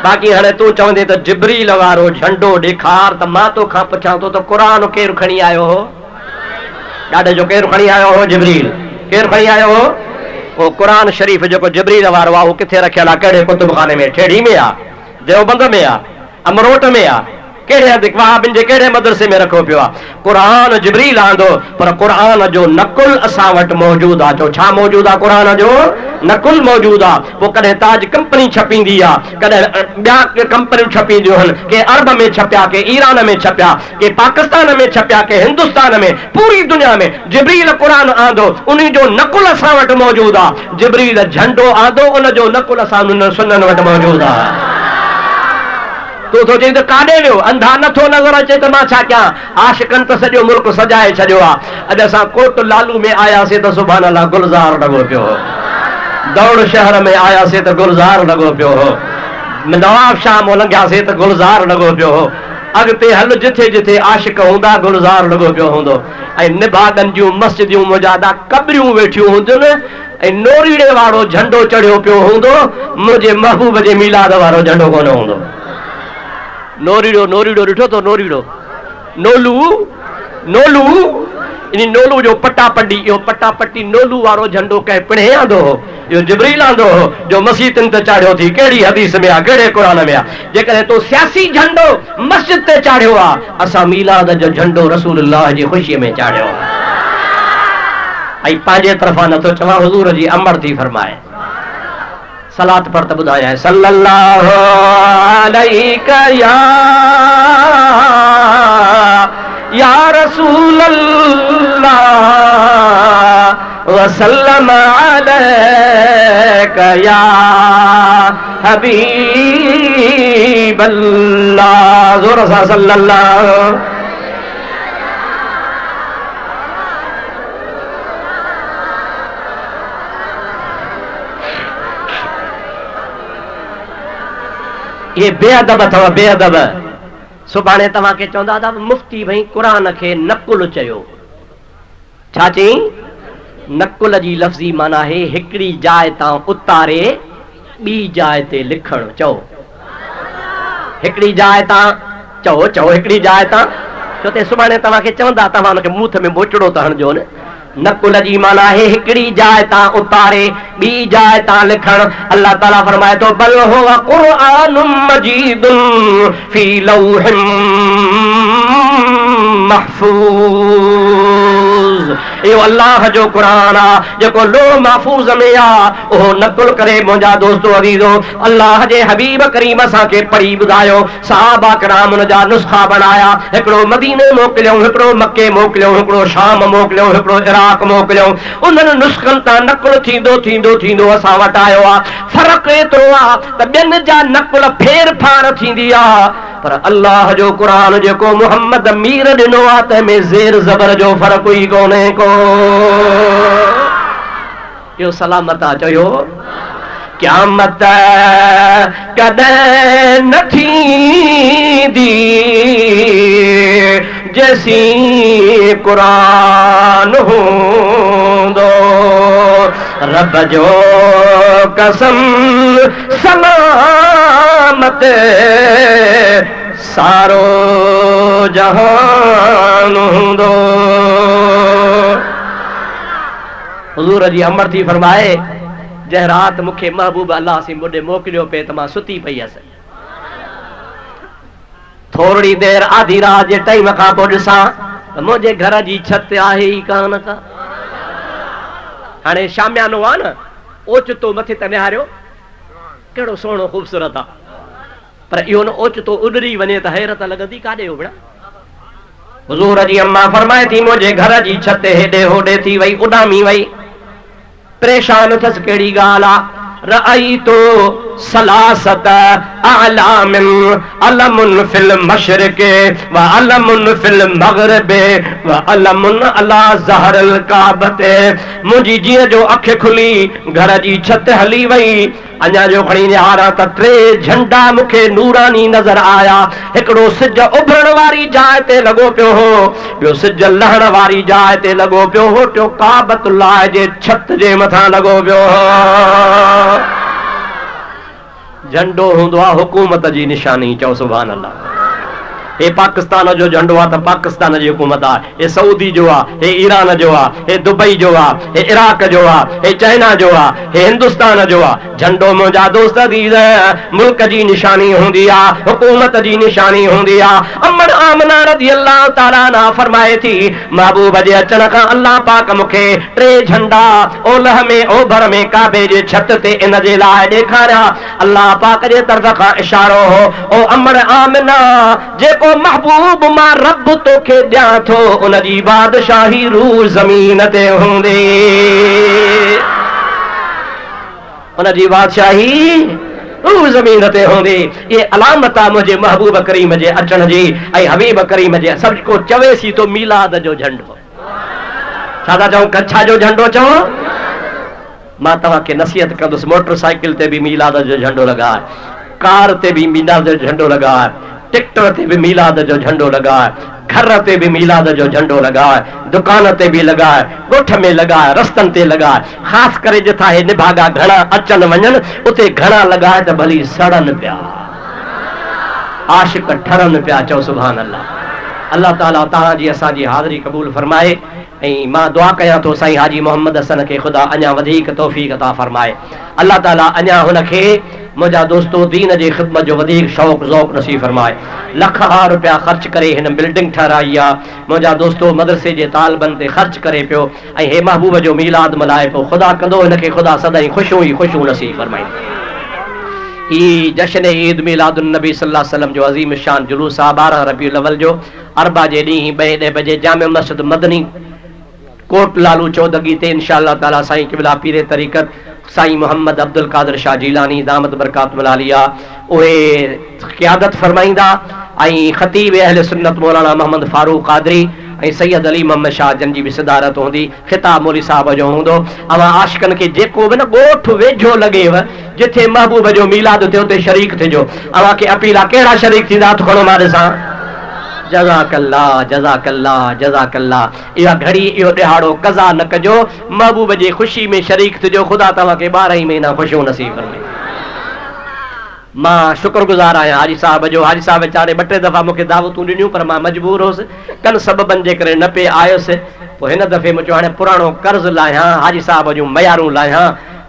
बाक़ी हाणे तूं चवंदे त जिब्रील वारो झंडो ॾेखार त मां तोखां पुछां थो त क़ुरान केरु खणी आयो हो? ॾाढे जो केरु खणी आयो हो? जिब्रील। केरु खणी आयो हो? उहो क़ुरान शरीफ़ जेको जिब्रील वारो आहे उहो किथे रखियल आहे? कहिड़े कुतुबखाने में? ठेड़ी में आहे? देवबंद में आहे? अमरोट में आहे? कहिड़े हद वहाबिन जे कहिड़े मदरसे में रखो पियो आहे। क़ुरान जिब्रील आंदो पर क़ुरान जो नकुल असां वटि मौजूद आहे। चो छा मौजूद आहे? क़ुरान जो नकुल मौजूद आहे। पोइ कॾहिं ताज कंपनी छपींदी आहे, कॾहिं ॿिया कंपनियूं छपींदियूं आहिनि, के अरब में छपिया, के ईरान में छपिया, के पाकिस्तान में छपिया, के हिंदुस्तान में, पूरी दुनिया में जिब्रील क़ुरान आंदो उन्हीं जो नकुल असां वटि मौजूद आहे। जिब्रील झंडो आंदो उन जो नकुल असां सुननि वटि मौजूद आहे। तूं थो चई त काॾे वियो? अंधा नथो नज़र अचे त मां छा कयां? आशिकनि त सॼो मुल्क सजाए छॾियो आहे। अॼु असां कोट लालू में आयासीं त सुभान अल्लाह गुलज़ार लॻो पियो हो। दौड़ शहर में आयासीं त गुलज़ार लॻो पियो हो। नवाब शाह मां लंघियासीं त गुलज़ार लॻो पियो हो। अॻिते हल जिथे जिथे आशिक हूंदा गुलज़ार लॻो पियो हूंदो। ऐं निभागनि जूं मस्जिदियूं मुजादा कबरियूं वेठियूं हूंदियूं ऐं नोरीड़े वारो झंडो चढ़ियो पियो हूंदो। मुंहिंजे महबूब जे मीलाद वारो झंडो कोन हूंदो। नोरीड़ो नोरीड़ो ॾिठो तो? नोरीड़ो नोलू नोलू इन नोलू जो पटापटी, इहो पटापटी नोलू वारो झंडो कंहिं पिणे आंदो हो? इहो जिब्रील आंदो हो जो मस्जिदनि ते चाढ़ियो थी। कहिड़ी हदीस में आहे, कहिड़े क़ुरान में आहे? जेकॾहिं तो सियासी झंडो मस्जिद ते चाढ़ियो आहे, असां मीलाद जो झंडो रसूलुल्लाह जी ख़ुशीअ में चाढ़ियो आहे। ऐं पंहिंजे तरफ़ां नथो चवां, हुज़ूर जी अमर थी फरमाए। सलात पर त ॿुधायां सल्लल्लाहु अलैका या रसूल अल्लाह व सल्लम अलैका या हबीब अल्लाह। ज़ोर सां सल्लल्लाहु। ये बेअदब अथव, बेअदब। सुभाणे तव्हांखे चवंदा था मुफ्ती भई क़ुरान खे नकुल चयो। छा चई? नकुल जी लफ़्ज़ी माना है हिकिड़ी जाइ तां उतारे ॿी जाइ ते लिखणु। चओ हिकिड़ी जाइ तां, चओ चओ हिकिड़ी जाइ तां। छो त सुभाणे तव्हांखे चवंदा, तव्हां हुनखे मूथ में मोचड़ो त हणिजो न। नकुल जी माना है हिकिड़ी जाइ तां उतारे ॿी जाइ तां लिखणु। अल्लाह ताला फरमाए तो बल हुव क़ुरआनुम मजीदुन फी लौहिम महफूज। इहो अल्लाह जो क़ुरान आहे जेको लोह महफूज़ में आहे। उहो नकुल करे मुंहिंजा दोस्तो अज़ीज़ो अल्लाह जे हबीब करीम असांखे पढ़ी ॿुधायो। सहाबा किराम उन जा नुस्ख़ा बनाया। हिकिड़ो मदीने मोकिलियऊं, हिकिड़ो मके मोकिलियऊं, हिकिड़ो शाम मोकिलियऊं, हिकिड़ो इराक मोकिलियऊं। उन्हनि नुस्ख़नि तां नकुल थींदो थींदो थींदो असां वटि आयो आहे। फ़र्क़ु एतिरो आहे त ॿियनि जा नकुल फेर फार थींदी आहे, पर अल्लाह जो क़ुरान जेको मुहम्मद मीर ॾिनो आहे तंहिंमें ज़ेर ज़बर जो फ़र्क़ु ई कोन्हे को। इहो सलामत आहे। चयो क़यामत कॾहिं न थींदी जैसी क़ुरान हूंदो। रब जो कसम सलामत सारो जहान हूंदो। हुज़ूर जी अमर थी फरमाए जंहिं राति मूंखे महबूब अल्लाह से मुॾे मोकिलियो पे त मां सुती पई हुअसि। थोरी देर आधी रात जे टाइम खां पोइ ॾिसां त मुंहिंजे घर जी छत आहे ई कान का। हाणे शामियानो आहे न, ओचितो मथे त निहारियो कहिड़ो सुहिणो ख़ूबसूरत आहे, पर इहो न ओचितो उॾरी वञे त हैरत लॻंदी काॾे हो भेण। हुज़ूर जी अम्मा फरमाए थी मुंहिंजे घर जी छत हेॾे होॾे थी वई, उॾामी वई। परेशान थियसि कहिड़ी ॻाल्हि आहे। रअयतु सलासत अलामिन अलमुन फिल मशरिक़ व अलमुन फिल मग़रिब व अलमुन अला ज़हरिल काबत। मुंहिंजी जीअं जो अखि खुली घर जी छत हली वई। अञा जो खणी निहारां त टे झंडा मूंखे नूरानी नज़र आया। हिकिड़ो सिज उभरण वारी जाइ ते लॻो पियो हो, ॿियो सिज लहण वारी जाइ ते लॻो पियो हो, टियों काबतुल्लाह जे छत जे मथां लॻो पियो हो। झंडो हूंदो आहे हुकूमत जी निशानी। चओ सुभान अल्लाह। हे पाकिस्तान जो झंडो आहे त पाकिस्तान जी हुकूमत आहे, हे सऊदी जो आहे, हे ईरान जो आहे, हे दुबई जो आहे, हे इराक जो आहे, हे चाइना जो आहे, हे हिंदुस्तान जो आहे। झंडो मुंहिंजा दोस्त दीद मुल्क जी निशानी हूंदी आहे, हुकूमत जी निशानी हूंदी आहे। अम्मन आमना रज़ी अल्लाह ताला अन्हा फरमाए थी महबूब जे अचण खां अल्लाह पाक मूंखे 3 झंडा ओलह में ओभर में काबे जे छत ते इन जे लाइ ॾेखारिया। अल्लाह पाक जे तरफ़ खां इशारो हो, ओ अम्मन आमना जेको महबूब मां रब तोखे ॾियां थो उन जी बादशाही रूह ज़मीन ते हूंदी, उन जी बादशाही रूह ज़मीन ते हूंदी। ये अलामत आहे मुंहिंजे महबूब करीम जे अचण जी ऐं हबीब करीम जे। सभु को चवेसी तो मीलाद जो झंडो, छा था चऊं, कच्छा जो झंडो चओ। मां तव्हांखे नसीहत कंदुसि, मोटरसाइकिल ते बि मीलाद जो झंडो लॻाए, कार ते बि मीलाद जो झंडो लॻाए, ट्रैक्टर ते बि मीलाद जो झंडो लॻाए, घर ते बि मीलाद जो झंडो लॻाए, दुकान ते बि लॻाए, ॻोठ में लॻाए, रस्तनि ते लॻाए। ख़ासि करे जिथां हे निभागा घणा अचनि वञनि उते घणा लॻाए त भली सड़नि पिया, आशिक ठरनि पिया। चओ सुभान अल्लाह। अल्लाह ताला तव्हांजी असांजी हाज़िरी क़बूल फरमाए। ऐं मां दुआ कयां थो साईं हाजी मोहम्मद हसन खे ख़ुदा अञा वधीक तौफ़ीक़ अता फरमाए। अल्लाह ताला अञा हुनखे मुंहिंजा दोस्तो दीन जी ख़िदमत जो वधीक शौक़ ज़ौक़ नसीब फरमाए। लख रुपया ख़र्च करे हिन बिल्डिंग ठाराई आहे, मुंहिंजा दोस्तो मदरसे जे तालबनि ते ख़र्च करे पियो ऐं हे महबूब जो मीलाद मल्हाए पियो। ख़ुदा कंदो हिनखे ख़ुदा सदाईं ख़ुशियूं ई ख़ुशियूं नसीब फरमाए। ई जश्न ईद मिलादुन नबी सल्लल्लाहु अलैहि वसल्लम जो अज़ीम शान जुलूस आहे 12 रबीउल अव्वल जो अरबा जे ॾींहुं 2 बजे जामे मस्जिद मदनी कोट लालू चौदगी ते इंशाअल्लाह ताला साईं क़िबला पीरे तरीक़त साईं मोहम्मद अब्दुल कादिर शाह जीलानी दामत बरकातुहुल आलिया उहे क़ियादत फरमाईंदा ऐं ख़तीब अहले सुन्नत मौलाना मोहम्मद फारूक कादरी ऐं सैयद अली मोहम्मद शाह जन जी बि सदारत हूंदी। ख़िताब मौली साहब जो हूंदो। अवां आशिकनि खे जेको बि न ॻोठ वेझो लॻेव जिथे महबूब जो मीलाद थिए उते शरीक थिजो। अवां खे अपील आहे, कहिड़ा शरीक थींदा हथ खणो मां ॾिसां। जज़ाकल्ला जज़ाकल्ला जज़ाकल्ला। इहा घड़ी इहो ॾिहाड़ो कज़ा न कजो, महबूब जी ख़ुशी में शरीक थिजो। ख़ुदा तव्हांखे 12 महीना ख़ुशियूं नसीब फरमाए। मां शुक्रगुज़ार आहियां हाजी साहब जो। हाजी साहब वीचारे 2-3 दफ़ा मूंखे दावतूं ॾिनियूं पर मां मजबूर हुउसि, कनि सबबनि जे करे न पे आयुसि। पोइ हिन दफ़े मूं चयो हाणे पुराणो कर्ज़ लाहियां, हाजी साहब जूं मयारूं लाहियां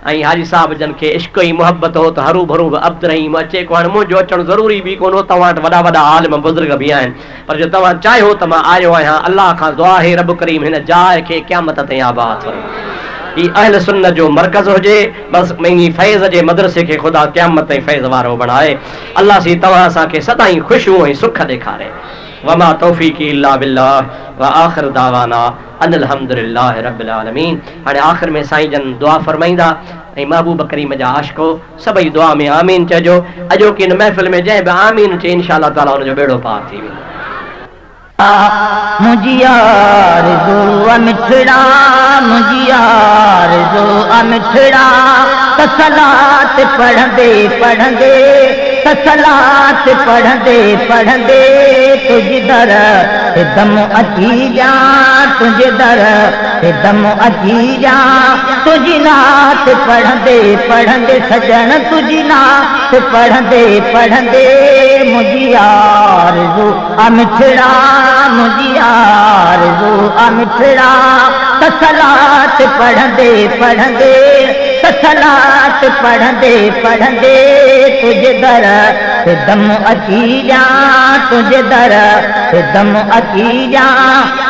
ऐं हाजी साहब जन खे इश्क ई मुहबत हो त हरू भरू बि अब्द रहीम अचे को। हाणे मुंहिंजो अचणु ज़रूरी बि कोन हो, तव्हां वटि वॾा वॾा आलिम बुज़ुर्ग बि आहिनि, पर जो तव्हां चाहियो त मां आयो आहियां। अल्लाह खां दुआ है रब करीम हिन जाइ खे क़यामत ताईं आबाद फरमाए। ही अहल सुन्नत जो मरकज़ हुजे, बस मई फैज़ जे मदरसे खे ख़ुदा क़यामत ताईं फैज़ वारो बणाए। अल्लाह सी तव्हां असांखे सदाईं ख़ुशियूं ऐं सुख ॾेखारे। वमा तौफ़ीक़ी इल्ला बिल्लाह व आख़िर दावाना अनिल हम्दुलिल्लाहि रब्बिल आलमीन। हाणे आख़िर में साईं जन दुआ फरमाईंदा ऐं महबूब करीम जा आशिको सभई दुआ में आमीन चइजो। अॼोकी इन महफ़िल में जंहिं बि आमीन चए इंशाअल्लाह ताला हुनजो बेड़ो पार थी वेंदो। मुझी आरज़ू मिठड़ा, मुझी आरज़ू मिठड़ा, तसलात पढ़ंदे पढ़ंदे, तसलात पढ़ंदे पढ़ंदे तुझे दर दम अची जा, तुझे दर दम अची जा। तुझी नात पढ़ंदे पढ़ंदे सजन, तुझी नात पढ़ंदे पढ़ंदे मुझी आरज़ू मिठड़ा, मुझी आरज़ू मिठड़ा, तसलात पढ़ंदे पढ़ंदे, तसलात पढ़ंदे पढ़ंदे तुझे दर दम अची जा, तुझे दर दम अची जा।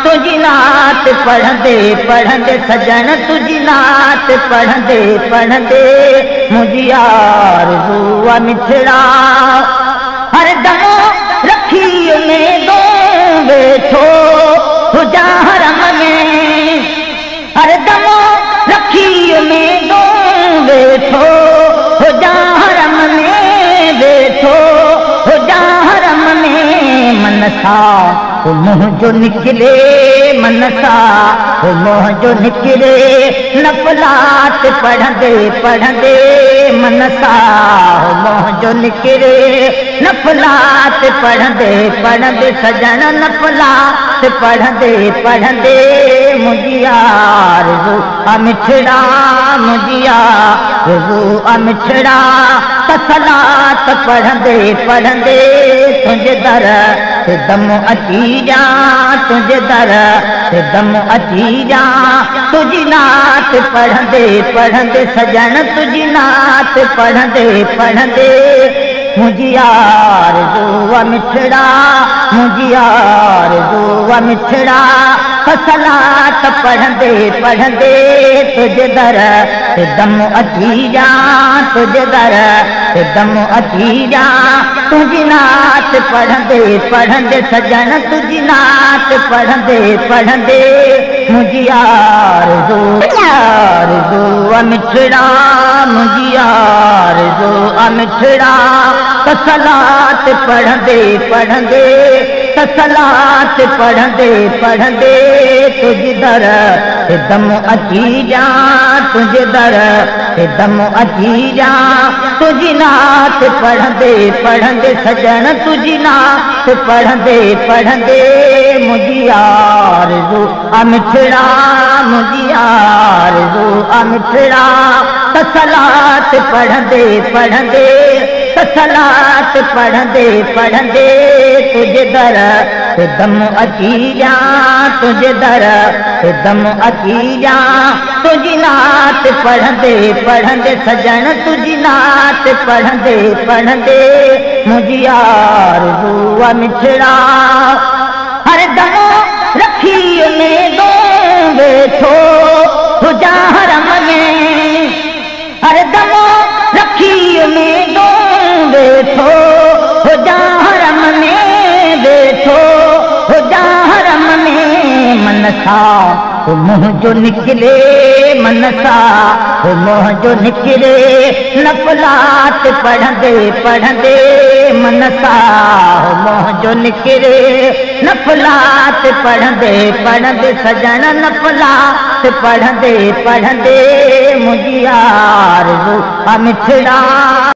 तुझी नात पढ़ंदे पढ़ंदे सजन, तुझी नात पढ़ंदे पढ़ंदे मुझी आरज़ू मिठड़ा। हर दम रखी में दो वेठो तुझा हरम में, हर दम रखी में दो वेठो तुझा हरम में, वेठो तुझा हरम में। मनसा तो मुँह जो निकले, मनसा तो मुँह जो निकले, नफलात पढ़ंदे पढ़ंदे मनसा मुँह जो निकले, नफलात पढ़ंदे पढ़ंदे सजन, नफलात पढ़ंदे पढ़ंदे मुझी आरज़ू मिठड़ा, मुझी आरज़ू मिठड़ा, तसलात पढ़ंदे पढ़ंदे तुझे दर ते दम अची जा, तुझे दर ते दम अची जा। तुझी नात पढ़ंदे पढ़ंदे सजन, तुझी नात पढ़ंदे पढ़ंदे मुझी आरज़ू मिठड़ा, मुझी आरज़ू मिठड़ा। सलात पढ़ंदे पढ़ंदे तुझे दर ते दम अची जा, तुझे दर ते दम अची जा। तुझी नात पढ़ंदे पढ़ंदे सजन, तुझी नात पढ़ंदे पढ़ंदे मुझी आरज़ू मिठड़ा, मुझी आरज़ू मिठड़ा। सलात पढ़ंदे पढ़ंदे, सलात पढ़ंदे पढ़ंदे तुझी दर ते दम अची जा, तुझे दर ते दम अची जा। तुझी नात पढ़ंदे पढ़ंदे सजन, तुझी नात पढ़ंदे पढ़ंदे मुझी आरज़ू मिठड़ा, मुझी आरज़ू मिठड़ा। सलात पढ़ंदे पढ़ंदे, सलात पढ़ंदे पढ़ंदे तुझे दर ते दम अची जा, तुझे दर ते दम अची जा। तुझी नात पढ़ंदे पढ़ंदे सजन, तुझी नात पढ़ंदे पढ़ंदे मुझी आरज़ू मिठड़ा। हर दम रखी में दो वेठो तुझा हरम में, हर दम रखी में दो बैठो तुझा हरम में, बैठो तुझा हरम में। मनसा तो मुँह जो निकले, मनसा तो मुँह जो निकले नफलात पढ़ंदे पढ़ंदे। मनसा मुँह जो निकले नफलात पढ़ंदे पढ़ंदे सजन, नफलात पढ़ंदे पढ़ंदे मुझी आरज़ू मिठड़ा।